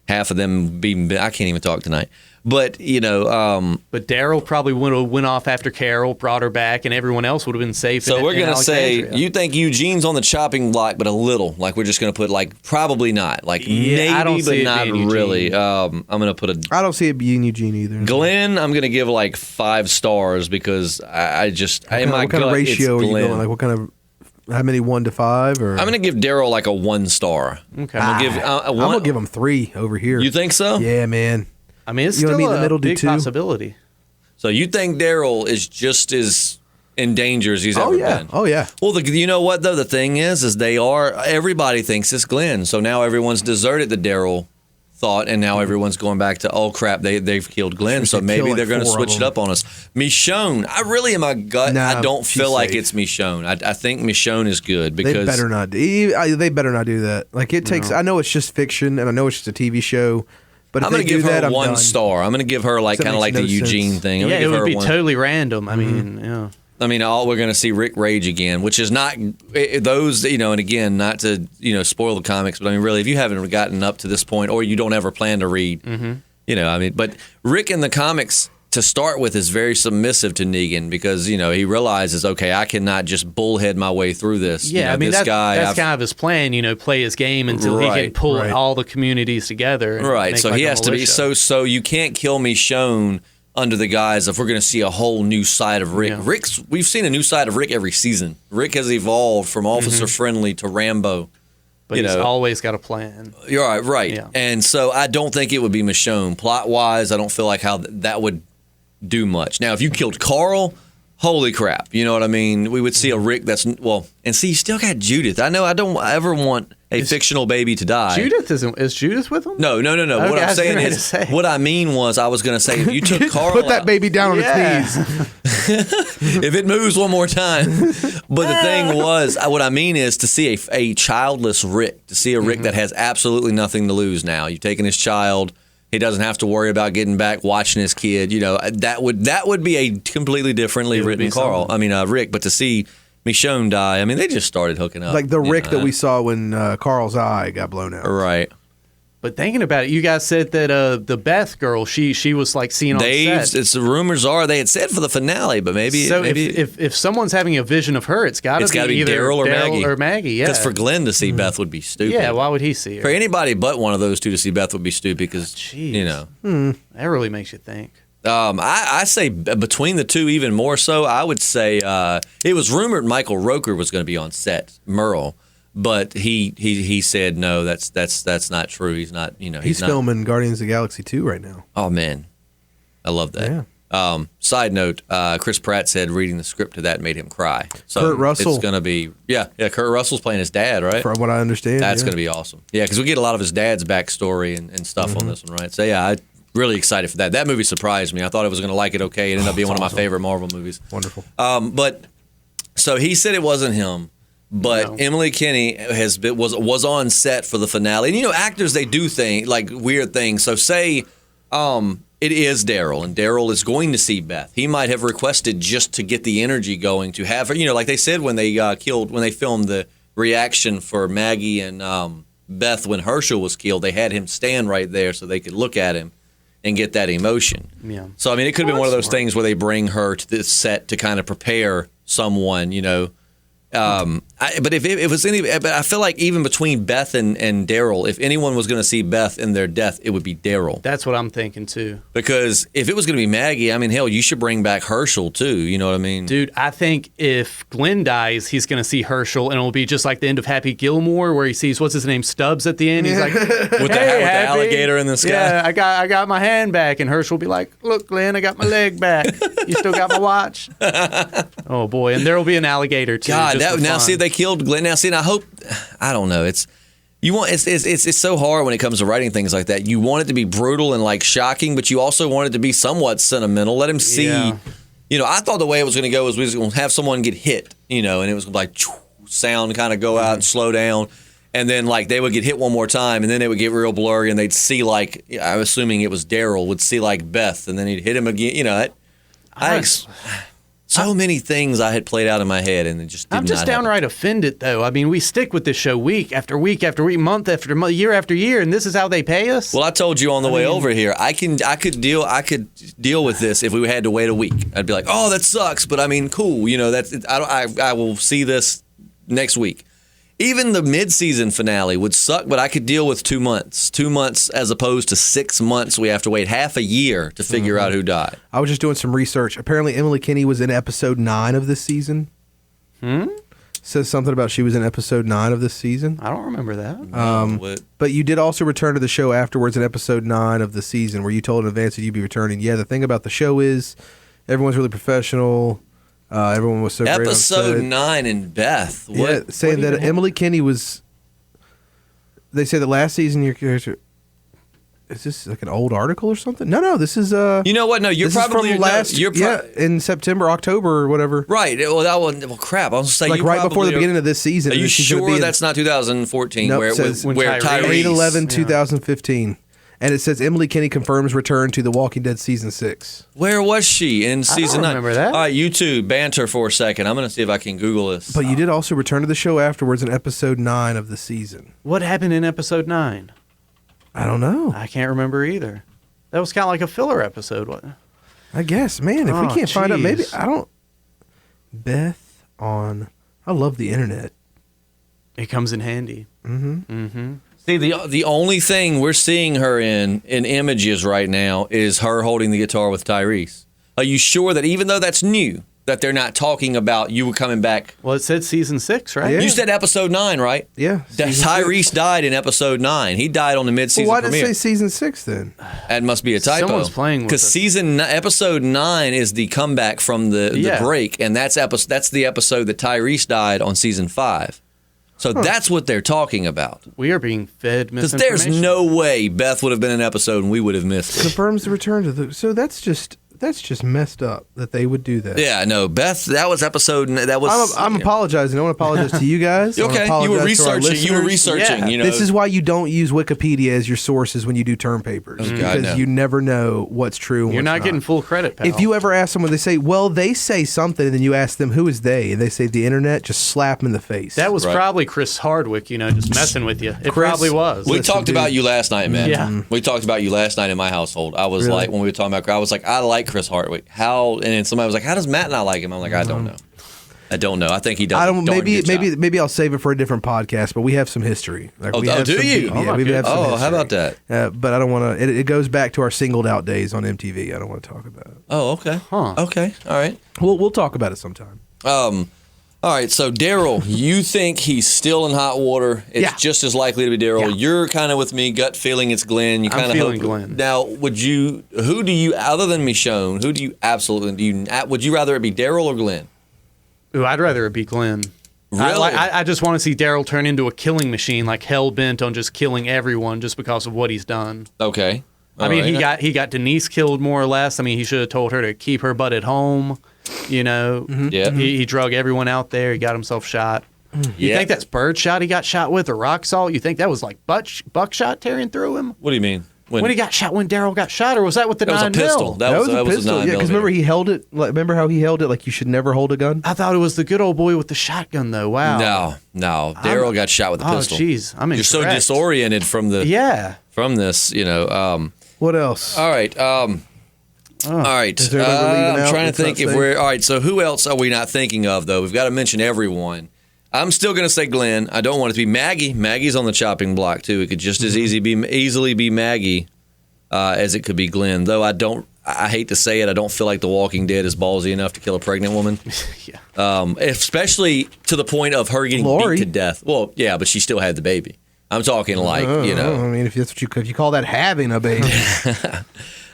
half of them I can't even talk tonight. But but Daryl probably would have went off after Carol, brought her back, and everyone else would have been safe. So we're gonna say you think Eugene's on the chopping block, but a little. Like we're just gonna put probably not, maybe, but not really. I'm gonna put I don't see it being Eugene either. Glenn, I'm gonna give 5 stars because I just what kind of ratio are you going? Like what kind of? How many 1 to 5? Or I'm gonna give Daryl a 1 star. Okay, I'm gonna give him 3 over here. You think so? Yeah, man. I mean, it's still a big possibility. So you think Daryl is just as in danger as he's ever been? Oh, yeah. Well, you know what, though? The thing is everybody thinks it's Glenn. So now everyone's deserted the Daryl thought, and now everyone's going back to, oh, crap, they've killed Glenn. So maybe they're going to switch it up on us. Michonne, I really, in my gut, I don't feel like it's Michonne. I think Michonne is good because... They better not do that. Like, it takes... I know it's just fiction, and I know it's just a TV show... But I'm going to give her 1 star. I'm going to give her kind of like the Eugene thing. Yeah, it would be totally random. I mean, yeah. I mean, we're going to see Rick rage again, which is not those, and again, not to, spoil the comics, but I mean, really, if you haven't gotten up to this point or you don't ever plan to read, but Rick in the comics to start with is very submissive to Negan because, he realizes, okay, I cannot just bullhead my way through this. Yeah, I mean, that's kind of his plan, play his game until he can pull all the communities together. Right, so he has to be, so you can't kill Michonne under the guise of we're going to see a whole new side of Rick. Yeah. We've seen a new side of Rick every season. Rick has evolved from Officer Friendly to Rambo. But he's always got a plan. You're right. Yeah. And so I don't think it would be Michonne. Plot-wise, I don't feel like how that would do much. Now, if you killed Carl, holy crap. You know what I mean? We would see a Rick that's, and see, you still got Judith. I know I don't ever want a fictional baby to die. Is Judith with him? No. Okay, what I'm saying is, what I mean was, I was going to say, if you took Carl put that baby down on its knees. If it moves one more time. But the thing was, what I mean is to see a childless Rick, to see a Rick that has absolutely nothing to lose now. You've taken his child. He doesn't have to worry about getting back, watching his kid. That would be a completely differently written Rick. But to see Michonne die, I mean, they just started hooking up. Like the Rick that we saw when Carl's eye got blown out. Right. But thinking about it, you guys said that the Beth girl, she was like seen on set. It's the rumors are they had said for the finale, but maybe if someone's having a vision of her, it's got to be either Daryl or Maggie. Yeah, because for Glenn to see Beth would be stupid. Yeah, why would he see her? For anybody but one of those two to see Beth would be stupid because that really makes you think. I say between the two, even more so. I would say it was rumored Michael Roker was going to be on set, Merle. But he said no, that's not true. He's not, he's filming Guardians of the Galaxy 2 right now. Oh man, I love that. Yeah. Side note, Chris Pratt said reading the script to that made him cry. So Kurt Russell. It's going to be Kurt Russell's playing his dad, right? From what I understand, that's going to be awesome. Yeah, because we get a lot of his dad's backstory and stuff on this one, right? So I'm really excited for that. That movie surprised me. I thought I was going to like it. Okay, it ended up being one of my favorite Marvel movies. Wonderful. But so he said it wasn't him. But Emily Kinney was on set for the finale. And, actors, they do weird things. So say it is Daryl, and Daryl is going to see Beth. He might have requested just to get the energy going to have her. Like they said when they filmed the reaction for Maggie and Beth when Herschel was killed, they had him stand right there so they could look at him and get that emotion. Yeah. So, I mean, it could have been one of those things where they bring her to this set to kind of prepare someone, But if it was but I feel like even between Beth and Daryl, if anyone was going to see Beth in their death, it would be Daryl. That's what I'm thinking too. Because if it was going to be Maggie, I mean, hell, you should bring back Herschel too. You know what I mean? Dude, I think if Glenn dies, he's going to see Herschel, and it'll be just like the end of Happy Gilmore, where he sees what's his name, Stubbs at the end. He's like, with the alligator in the sky. Yeah, I got my hand back, and Herschel will be like, look, Glenn, I got my leg back. You still got my watch? Oh boy, and there will be an alligator too. God, see if they killed Glenn. Now, see, and I hope I don't know. It's so hard when it comes to writing things like that. You want it to be brutal and like shocking, but you also want it to be somewhat sentimental. Let him see. Yeah. I thought the way it was going to go was we was going to have someone get hit, and it was like sound kind of go out and slow down, and then like they would get hit one more time, and then it would get real blurry, and they'd see like I'm assuming it was Daryl would see like Beth, and then he'd hit him again. So many things I had played out in my head, and it just did I'm just downright offended, though. I mean, we stick with this show week after week after week, month after month, year after year, and this is how they pay us. Well, I told you on the way over here, I could deal with this if we had to wait a week. I'd be like, oh, that sucks, but I mean, cool. I will see this next week. Even the mid-season finale would suck, but I could deal with 2 months. 2 months as opposed to 6 months. We have to wait half a year to figure out who died. I was just doing some research. Apparently, Emily Kinney was in episode 9 of this season. Says something about she was in episode 9 of this season. I don't remember that. But you did also return to the show afterwards in episode 9 of the season, where you told in advance that you'd be returning. Yeah, the thing about the show is everyone's really professional. Everyone was so great. Episode 9 in Beth. Yeah, saying that Emily Kinney was. They say that last season your character. Is this like an old article or something? No, this is. You know what? No, you're probably from last. In September, October, or whatever. Right. Well, that one. Well, crap. I was going to say like right before the beginning of this season. Are you sure that's not 2014? Nope, where says where Tyrese 8/11/2015. And it says Emily Kinney confirms return to The Walking Dead season 6. Where was she in season 9? Remember that? All right, you two banter for a second. I'm going to see if I can Google this. But you did also return to the show afterwards in episode 9 of the season. What happened in episode 9? I don't know. I can't remember either. That was kind of like a filler episode, wasn't it? I guess, man. If we can't find out, maybe I don't. Beth on. I love the internet. It comes in handy. See, the only thing we're seeing her in images right now is her holding the guitar with Tyrese. Are you sure that even though that's new, that they're not talking about you coming back? Well, it said season 6, right? Yeah. You said episode 9, right? Yeah. Tyrese died in episode 9. He died on the mid-season Well, why premiere. did it say season 6 then? That must be a typo. Someone's playing with us. Because episode 9 is the comeback from the break, and that's the episode that Tyrese died on season 5. So that's what they're talking about. We are being fed Because misinformation. there's no way Beth would have been in an episode and we would have missed it. Confirms the return to the. So that's just messed up that they would do that. Yeah, no, Beth. That was episode. That was. I'm apologizing. I want to apologize to you guys. I wanna Okay, apologize you were to our researching. You were listeners. researching. Yeah. This is why you don't use Wikipedia as your sources when you do term papers, God, because no. you never know what's true. And You're what's not getting full credit, pal. If you ever ask someone, they say, "Well, they say something," and then you ask them, "Who is they?" and they say, "The internet." Just slap them in the face. That was Right. probably Chris Hardwick, just messing with you. It probably was. We talked about you last night, man. Yeah. We talked about you last night in my household. I was Really? like, when we were talking about, I was like, I like Chris Hardwick. How? And then somebody was like, how does Matt not like him? I'm like, I don't know. I don't know. I think he does. I don't. Maybe I'll save it for a different podcast. But we have some history. Like, we have do some, you? Yeah, we have some Oh, history. how about that? But I don't want to. It goes back to our singled out days on MTV. I don't want to talk about it. Oh, okay. Huh. Okay. All right. We'll talk about it sometime. All right. So Daryl, you think he's still in hot water? It's Yeah. just as likely to be Daryl. Yeah. You're kind of with me, gut feeling it's Glenn. You I'm kind of feeling hope. Glenn. Now, who do you, other than Michonne, who do you absolutely would you rather it be Daryl or Glenn? Ooh, I'd rather it be Glenn. Really? I just want to see Daryl turn into a killing machine, like hell bent on just killing everyone just because of what he's done. Okay. I mean, he got Denise killed more or less. I mean, he should have told her to keep her butt at home. Yeah. He drug everyone out there. He got himself shot. You think that's birdshot he got shot with, or rock salt? You think that was like buckshot tearing through him? What do you mean? When he got shot, when Daryl got shot, or was that with the That was a 9mm? pistol. That was a pistol. 9mm. Yeah, because remember he held it. Like, remember how he held it? Like you should never hold a gun. I thought it was the good old boy with the shotgun, though. Wow. No. Daryl got shot with a Oh, pistol. jeez. I'm You're so incorrect. disoriented from the Yeah. from this, What else? All right. All right. Is there anybody we're leaving I'm out trying to that's not think if safe? we're all right. So who else are we not thinking of though? We've got to mention everyone. I'm still going to say Glenn. I don't want it to be Maggie. Maggie's on the chopping block too. It could just as easily be Maggie as it could be Glenn. Though I hate to say it, I don't feel like The Walking Dead is ballsy enough to kill a pregnant woman. Yeah. Especially to the point of her getting Lori. beat to death. Well, yeah, but she still had the baby. I'm talking like, I mean, if that's what if you call that having a baby.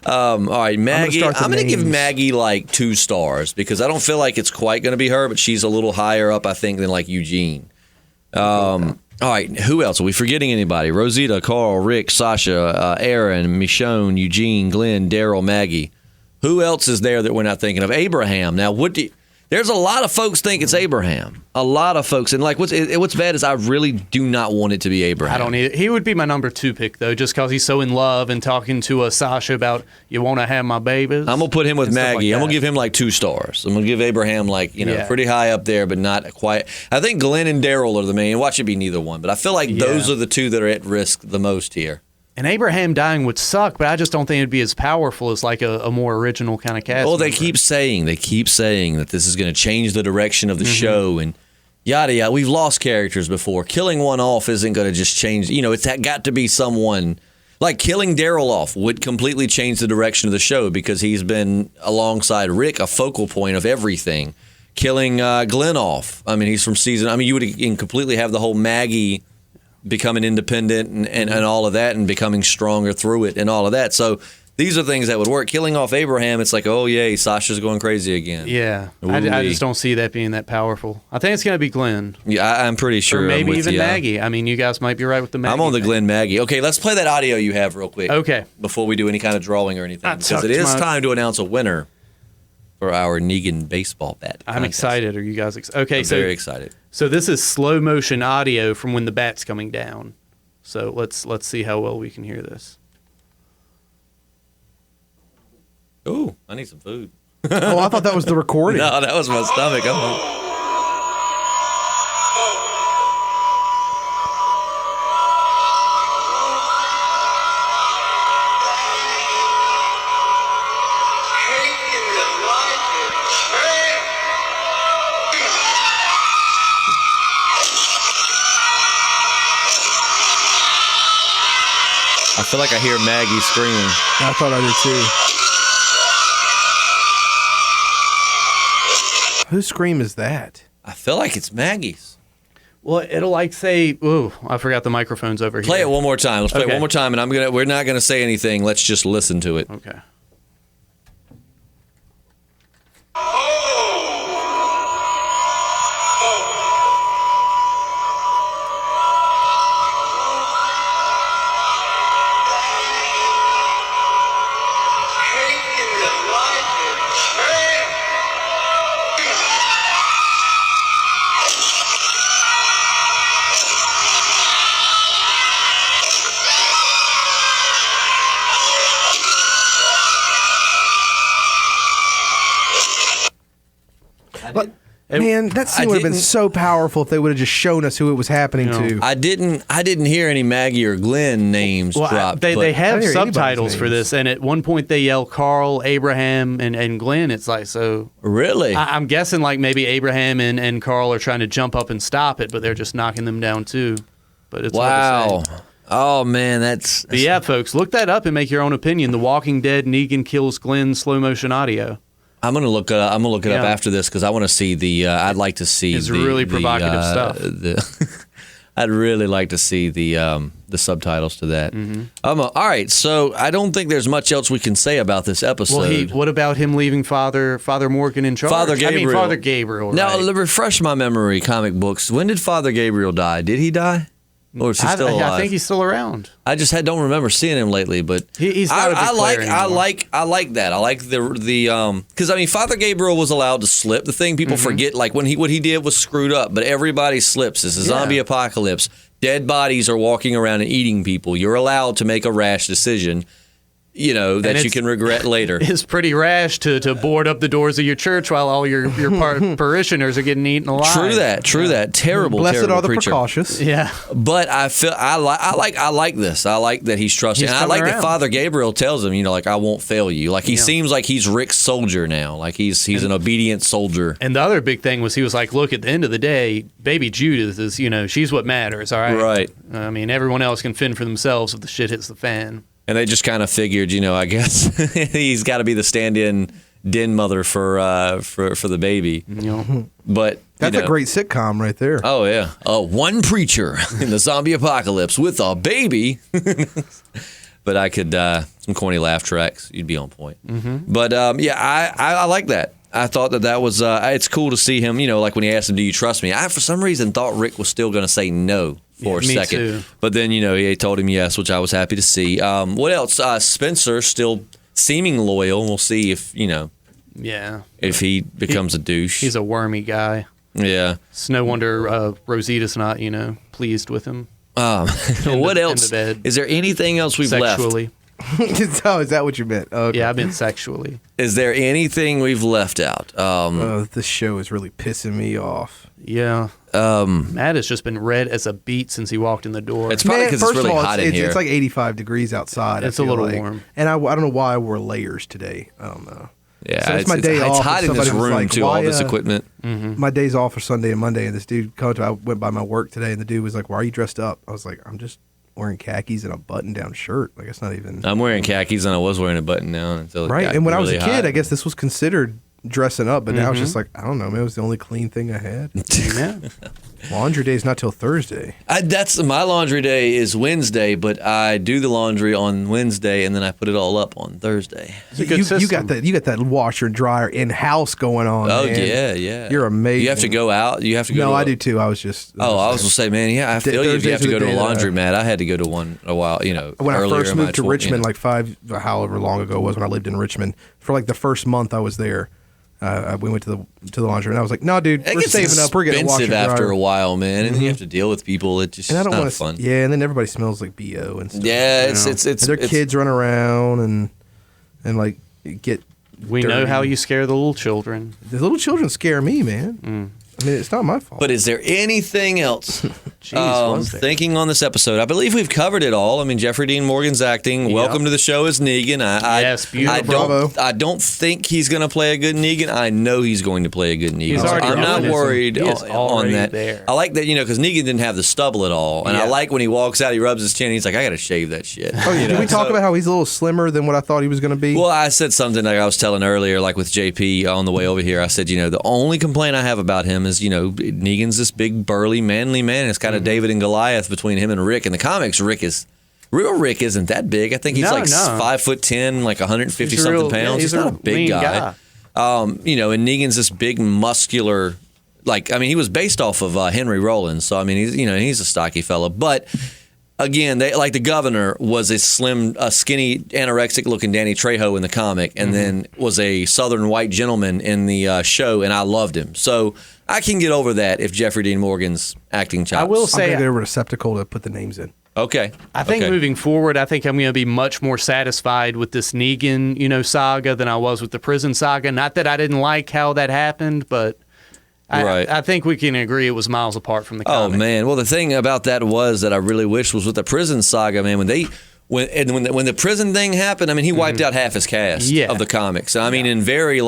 all right, Maggie. start the I'm going to give names. Maggie like 2 stars because I don't feel like it's quite going to be her, but she's a little higher up, I think, than like Eugene. All right, who else? Are we forgetting anybody? Rosita, Carl, Rick, Sasha, Aaron, Michonne, Eugene, Glenn, Daryl, Maggie. Who else is there that we're not thinking of? Abraham. Now, there's a lot of folks think it's Abraham. A lot of folks. And like, what's bad is I really do not want it to be Abraham. I don't need it. He would be my number 2 pick, though, just because he's so in love and talking to Sasha about, you want to have my babies? I'm going to put him with Maggie. Like I'm going to give him like 2 stars. I'm going to give Abraham pretty high up there, but not quite. I think Glenn and Daryl are the main. Watch it be neither one. But I feel like those are the 2 that are at risk the most here. And Abraham dying would suck, but I just don't think it'd be as powerful as like a more original kind of cast. Well, they keep saying that this is going to change the direction of the show and yada yada. We've lost characters before. Killing one off isn't going to just change. It's got to be someone. Like killing Daryl off would completely change the direction of the show because he's been alongside Rick a focal point of everything. Killing Glenn off. I mean, he's from season. I mean, you would completely have the whole Maggie becoming independent and all of that and becoming stronger through it and all of that. So these are things that would work. Killing off Abraham, it's like, oh, yay, Sasha's going crazy again. Yeah. I just don't see that being that powerful. I think it's going to be Glenn. Yeah, I'm pretty sure. Or maybe even Maggie. I mean, you guys might be right with the Maggie. I'm on the Glenn Maggie. Okay, let's play that audio you have real quick. Okay. Before we do any kind of drawing or anything. Because it is time to announce a winner for our Negan baseball bat contest. I'm excited. Are you guys excited? Okay, I'm very excited. So this is slow motion audio from when the bat's coming down. So let's see how well we can hear this. Ooh, I need some food. Oh, I thought that was the recording. No, that was my stomach. I feel like I hear Maggie screaming. I thought I did too. Whose scream is that? I feel like it's Maggie's. Well, it'll like say, "Ooh, I forgot the microphone's over here." Play it one more time. Let's play it one more time, and we're not gonna say anything. Let's just listen to it. Okay. But, man, that scene would have been so powerful if they would have just shown us who it was happening to. I didn't hear any Maggie or Glenn names dropped. They have subtitles for this, and at one point they yell Carl, Abraham, and Glenn. It's like, so really? I'm guessing like maybe Abraham and Carl are trying to jump up and stop it, but they're just knocking them down too. But it's hard to say. Oh man, that's But yeah, folks, look that up and make your own opinion. The Walking Dead Negan kills Glenn slow motion audio. I'm gonna look it up after this because I want to see the. I'd like to see it's really provocative stuff. I'd really like to see the subtitles to that. All right, so I don't think there's much else we can say about this episode. Well, what about him leaving Father Morgan in charge? Father Gabriel. Now, right? refresh my memory. Comic books. When did Father Gabriel die? Did he die? Or is he still alive? I think he's still around. I just don't remember seeing him lately, but he's not I like that. I like the because I mean Father Gabriel was allowed to slip. The thing people forget, like what he did was screwed up, but everybody slips. It's a zombie apocalypse. Dead bodies are walking around and eating people. You're allowed to make a rash decision. That you can regret later. It's pretty rash to board up the doors of your church while all your parishioners are getting eaten alive. True that. Terrible, Blessed terrible are the preacher. precautious. Yeah. But I feel I like this. I like that he's trusting. And I like that Father Gabriel tells him, like I won't fail you. Like he seems like he's Rick's soldier now. Like he's an obedient soldier. And the other big thing was he was like, look, at the end of the day, baby Judith is, she's what matters. All right. Right. I mean, everyone else can fend for themselves if the shit hits the fan. And they just kind of figured, I guess he's got to be the stand-in den mother for the baby. But that's a great sitcom right there. Oh yeah, one preacher in the zombie apocalypse with a baby. But I could some corny laugh tracks. You'd be on point. But I like that. I thought that was it's cool to see him. Like when he asked him, "Do you trust me?" I for some reason thought Rick was still going to say no for a second, too. but then he told him yes, which I was happy to see. What else? Spencer still seeming loyal. We'll see if if he becomes a douche. He's a wormy guy. Yeah. It's no wonder Rosita's not pleased with him. What else? Is there anything else we've Sexually. left? Oh, is that what you meant? Okay. Yeah, I meant sexually. Is there anything we've left out? This show is really pissing me off. Yeah. Matt has just been red as a beet since he walked in the door. It's probably because it's really hot in here. It's like 85 degrees outside. It's a little warm. And I don't know why I wore layers today. I don't know. Yeah, so it's my day off. It's hot in this room, like, too, all this equipment. My days off are Sunday and Monday, and this dude I went by my work today, and the dude was like, "Why are you dressed up?" I was like, "I'm just wearing khakis and a button-down shirt. Like, it's not even..." I'm wearing khakis, and I was wearing a button-down until it got and when really I was a kid, hot. I guess this was considered dressing up, but now it's just like, I don't know, maybe it was the only clean thing I had. Yeah. Laundry day's not till Thursday. That's my laundry day is Wednesday, but I do the laundry on Wednesday and then I put it all up on Thursday. It's a good You got system. you got that washer and dryer in house going on. Oh man. yeah. You're amazing. You have to go out. You have to go. No, to I do too. I was just. Oh, I was gonna say, man, yeah, I feel you. If you have to Thursdays go are to the a day that laundromat, I had to go to one a while. When I earlier first in my moved to 20s, Richmond, like however long ago it was when I lived in Richmond, for like the first month I was there, we went to the laundry, and I was like, "No, dude, it we're gets saving up. We're getting a washer expensive and after dryer." a while, man, and you have to deal with people. It just And I don't not want fun. Yeah, and then everybody smells like BO and stuff. Yeah, it's and their kids run around and like get. We know dirty. how you scare the little children. The little children scare me, man. I mean, it's not my fault. But is there anything else? Jeez, was there? Thinking on this episode, I believe we've covered it all. I mean, Jeffrey Dean Morgan's acting. Welcome to the show as Negan. Yes, beautiful. Bravo. I don't think he's going to play a good Negan. I know he's going to play a good Negan. He's already I'm not done it. worried He is on already that. there. I like that, because Negan didn't have the stubble at all. And I Yeah. like when he walks out, he rubs his chin. He's like, I got to shave that shit. Oh yeah, did we talk about how he's a little slimmer than what I thought he was going to be? Well, I said something like I was telling earlier, like with JP on the way over here. I said, the only complaint I have about him is, Negan's this big, burly, manly man. It's kind of David and Goliath between him and Rick. In the comics, Rick isn't that big. I think he's 5'10", like 150 He's something real- pounds. yeah, he's not a big lean guy. And Negan's this big, muscular. He was based off of Henry Rollins, so he's a stocky fella, but. Again, the governor was a skinny, anorexic-looking Danny Trejo in the comic, and then was a Southern white gentleman in the show, and I loved him. So I can get over that if Jeffrey Dean Morgan's acting chops. I will I'm say, going to get a receptacle to put the names in. Okay. I think Okay. moving forward, I think I'm going to be much more satisfied with this Negan, saga than I was with the prison saga. Not that I didn't like how that happened, but Right. I think we can agree it was miles apart from the Oh comic. man! Well, the thing about that was that I really wish was with the prison saga, man. When the prison thing happened, he wiped out half his cast of the comics. In very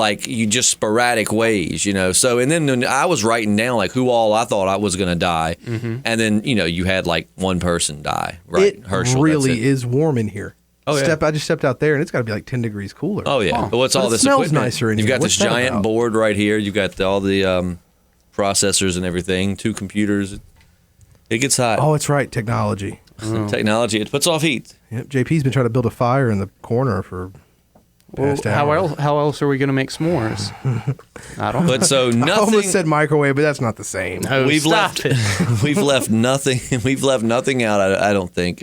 just sporadic ways, So and then I was writing down who all I thought I was going to die, and then you had one person die. Right? It Herschel, really that's it. is warm in here. Oh, yeah. I just stepped out there, and it's got to be like 10 degrees cooler. Oh yeah. But what's But all it this smells equipment? nicer in You've here. got What's this that giant about? board right here. You've got all the processors and everything. 2 computers. It gets hot. Oh, it's right, technology. Technology. It puts off heat. Yep, JP's been trying to build a fire in the corner for Well, past hour. how else are we going to make s'mores? I don't know. But so I nothing. almost said microwave, but that's not the same. No, we've stop left it. we've left nothing out. I don't think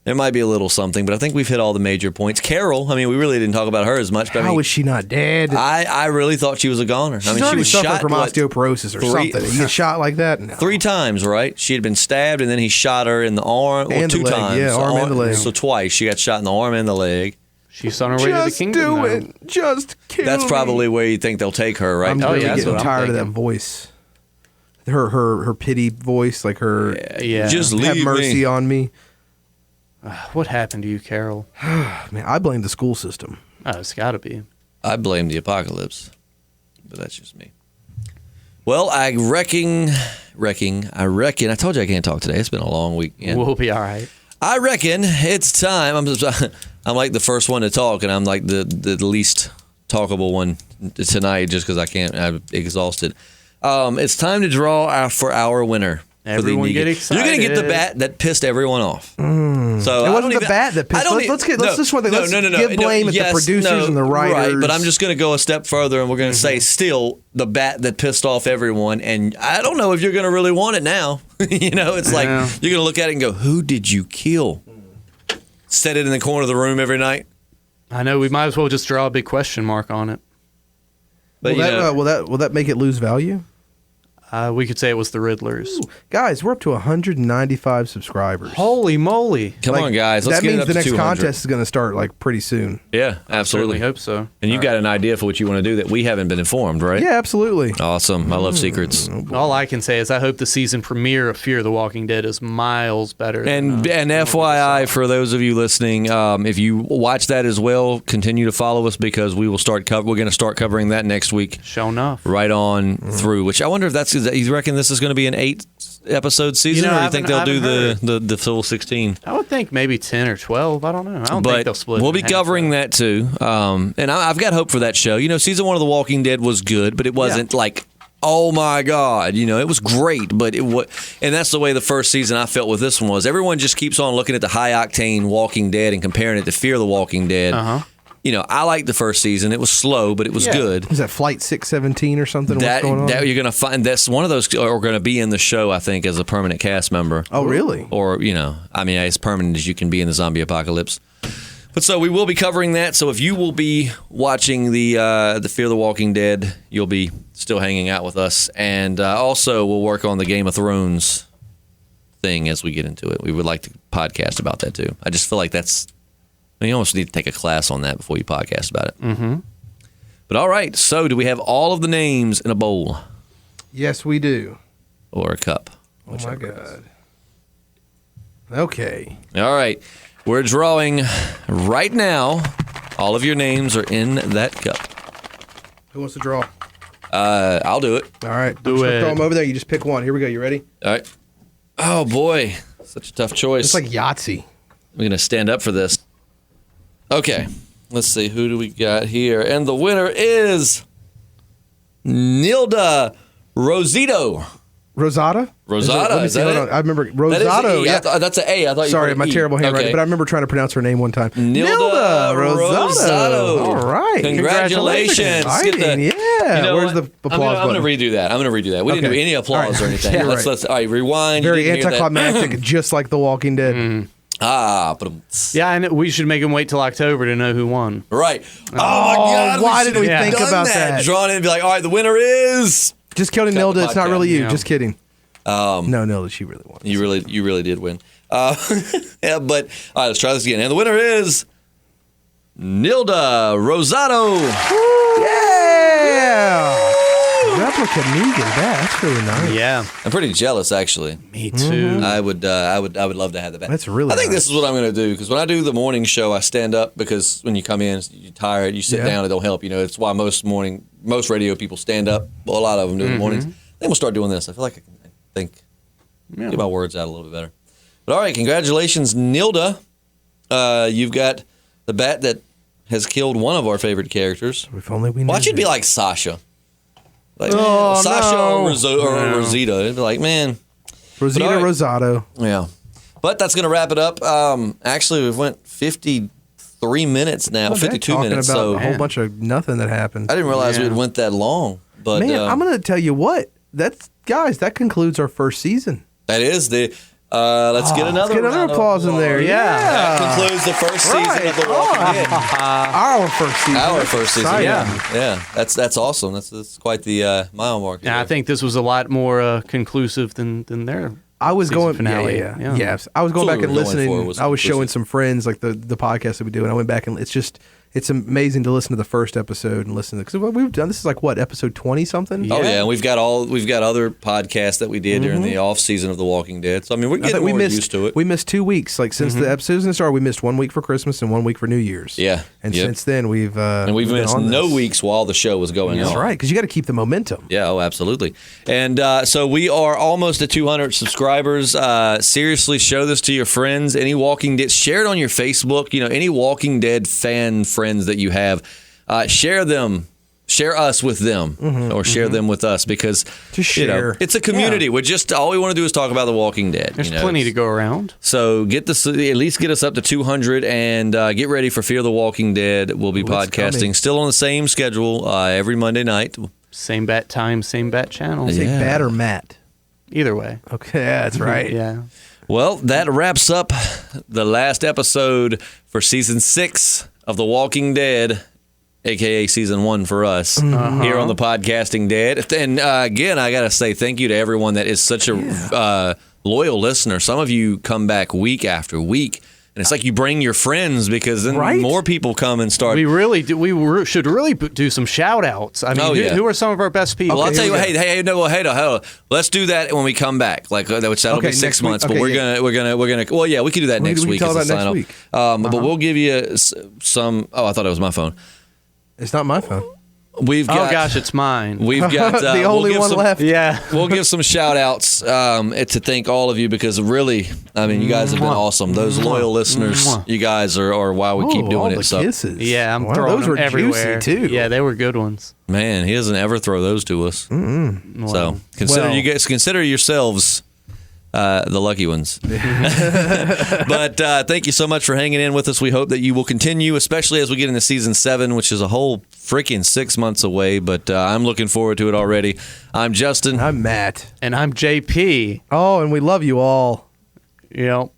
there might be a little something, but I think we've hit all the major points. Carol, we really didn't talk about her as much. But How is she not dead? I really thought she was a goner. She's she already was suffering shot from what, osteoporosis or three- something. You get shot like that? No. 3 times, right? She had been stabbed, and then he shot her in the arm, or And the 2 leg, times. yeah, arm and the leg. So twice she got shot in the arm and the leg. She's on her way to the Just kingdom do now. it. Just kill That's me. probably where you think they'll take her, right? I'm Oh, really yeah, that's getting what I'm tired of that thinking. voice. Her pity voice, like her Yeah. Just have leave mercy me. on me. What happened to you, Carol? Man, I blame the school system. Oh, it's got to be. I blame the apocalypse, but that's just me. Well, I reckon. I told you I can't talk today. It's been a long week. We'll be all right. I reckon it's time. I'm like the first one to talk, and I'm like the least talkable one tonight, just because I'm exhausted. It's time to draw for our winner. Everyone get excited. You're going to get the bat that pissed everyone off. So It wasn't the bat that pissed. Let's just one thing. Let's give blame at the producers and the writers. Right, but I'm just going to go a step further, and we're going to say still the bat that pissed off everyone. And I don't know if you're going to really want it now. It's like you're going to look at it and go, "Who did you kill?" Set it in the corner of the room every night. I know. We might as well just draw a big question mark on it. But will that make it lose value? We could say it was the Riddlers. Ooh, guys, we're up to 195 subscribers. Holy moly! Come on, guys. Let's that get means it up the to next 200. contest is going to start pretty soon. Yeah, I absolutely. hope so. And you got an idea for what you want to do that we haven't been informed, right? Yeah, absolutely. Awesome. I love secrets. All I can say is I hope the season premiere of Fear the Walking Dead is miles better. And FYI, for those of you listening, if you watch that as well, continue to follow us because we will start. We're going to start covering that next week. Sure enough. Right on through. Which I wonder if that's. You reckon this is going to be an 8-episode season, or do you think they'll do the full 16? I would think maybe 10 or 12. I don't know. I don't think they'll split. We'll be covering that too. And I've got hope for that show. Season 1 of The Walking Dead was good, but it wasn't like, oh my God, it was great, but and that's the way the first season I felt with this one was. Everyone just keeps on looking at the high octane Walking Dead and comparing it to Fear the Walking Dead. I liked the first season. It was slow, but it was good. Is that Flight 617 or something? What's going on? That you're going to find. That's one of those are going to be in the show, I think, as a permanent cast member. Oh, really? Or as permanent as you can be in the zombie apocalypse. But so we will be covering that. So if you will be watching the Fear the Walking Dead, you'll be still hanging out with us, and also we'll work on the Game of Thrones thing as we get into it. We would like to podcast about that too. I just feel like you almost need to take a class on that before you podcast about it. Mm-hmm. But all right, so do we have all of the names in a bowl? Yes, we do. Or a cup? Oh, my God. Okay. All right. We're drawing right now. All of your names are in that cup. Who wants to draw? I'll do it. All right. Throw them over there. You just pick one. Here we go. You ready? All right. Oh, boy. Such a tough choice. It's like Yahtzee. I'm going to stand up for this. Okay. Let's see. Who do we got here? And the winner is Nilda Rosito. Rosada? Rosada. Is that it? I remember Rosado. That's an A. I thought Sorry, you my terrible handwriting, but I remember trying to pronounce her name one time. Nilda Rosado. All right. Congratulations. Exciting. Where's the applause I'm going to redo that. We didn't do any applause or anything. Yeah, let's all right, rewind. Very anticlimactic, just like The Walking Dead. Yeah, and we should make them wait till October to know who won. Right. Oh, my God. Why didn't we think about that? Drawn in and be like, all right, the winner is... Just kidding, Nilda. It's not really you. Yeah. Just kidding. No, Nilda, she really won. You really did win. Yeah, but all right, let's try this again. And the winner is Nilda Rosado. Yeah. Replica Negan. That's really nice. Yeah, I'm pretty jealous, actually. me too. I would love to have the bat. That's really I think nice. this is what I'm going to do because when I do the morning show, I stand up because when you come in, you're tired. You sit down, it don't help. It's why most radio people stand up. Well, a lot of them do in the mornings. I think we'll start doing this. I feel like I can get my words out a little bit better. But all right, congratulations, Nilda. You've got the bat that has killed one of our favorite characters. If only we knew. Why should it be like Sasha? Like Sasha or Rosita. It'd be like, man. Rosita Rosado. Yeah. But that's going to wrap it up. Actually, we've went 53 minutes now, 52 minutes. About So a whole bunch of nothing that happened. I didn't realize we had went that long. But Man, I'm going to tell you what. Guys, that concludes our first season. that is the. Let's get another Let's get another applause in there. Yeah. That concludes the first season of The Walking Dead. Our first season. Our first season. Exciting. Yeah. That's awesome. That's quite the mile mark. Yeah, I think this was a lot more conclusive than their. I was season going finale. Yeah. Yes, I was going That's back what and we were going listening. for, was I was showing inclusive. some friends like the podcast that we do, and I went back and it's amazing to listen to the first episode and listen to because what we've done. This is like what episode 20 something. Oh yeah, and we've got other podcasts that we did during the off season of The Walking Dead. So I mean, we're getting more used to it. We missed 2 weeks. Like since the episodes started, we missed 1 week for Christmas and 1 week for New Year's. Yeah, and since then we've we've been missed on no this. weeks while the show was going on. That's right, because you got to keep the momentum. Yeah, oh, absolutely. And so we are almost at 200 subscribers. Seriously, show this to your friends. Any Walking Dead, share it on your Facebook. Any Walking Dead fan friends that you have, share them share us with them or share them with us because Just share. it's a community. We're just all we want to do is talk about The Walking Dead. There's plenty to go around. So at least get us up to 200 and get ready for Fear the Walking Dead. We'll be podcasting still on the same schedule every Monday night. Same bat time, same bat channel. Is it Bat or Matt? Either way. Okay, that's right. Yeah. Well, that wraps up the last episode for season 6 of The Walking Dead. AKA season 1 for us here on the Podcasting Dead. And again, I got to say thank you to everyone that is such a loyal listener. Some of you come back week after week. And it's like you bring your friends because then more people come and start. We really do. Should really do some shout outs. I mean, who are some of our best people? Well, I'll tell you what. Hey, let's do that when we come back. Like that'll be 6 months. But we're gonna. Well, yeah, we could do that next week. We talk about next week. But we'll give you some. Oh, I thought it was my phone. It's not my phone. We've got, oh gosh, it's mine. We've got the only one left. Yeah, we'll give some shout outs to thank all of you because really, I mean, you guys have been awesome. Those loyal listeners, you guys are why we keep doing all it. The so kisses. Yeah, I'm throwing those them were everywhere juicy too. Yeah, they were good ones. Man, he doesn't ever throw those to us. So consider yourselves the lucky ones. But thank you so much for hanging in with us. We hope that you will continue, especially as we get into season 7, which is a whole freaking 6 months away. But I'm looking forward to it already. I'm Justin. I'm Matt. And I'm JP. Oh, and we love you all. Yep.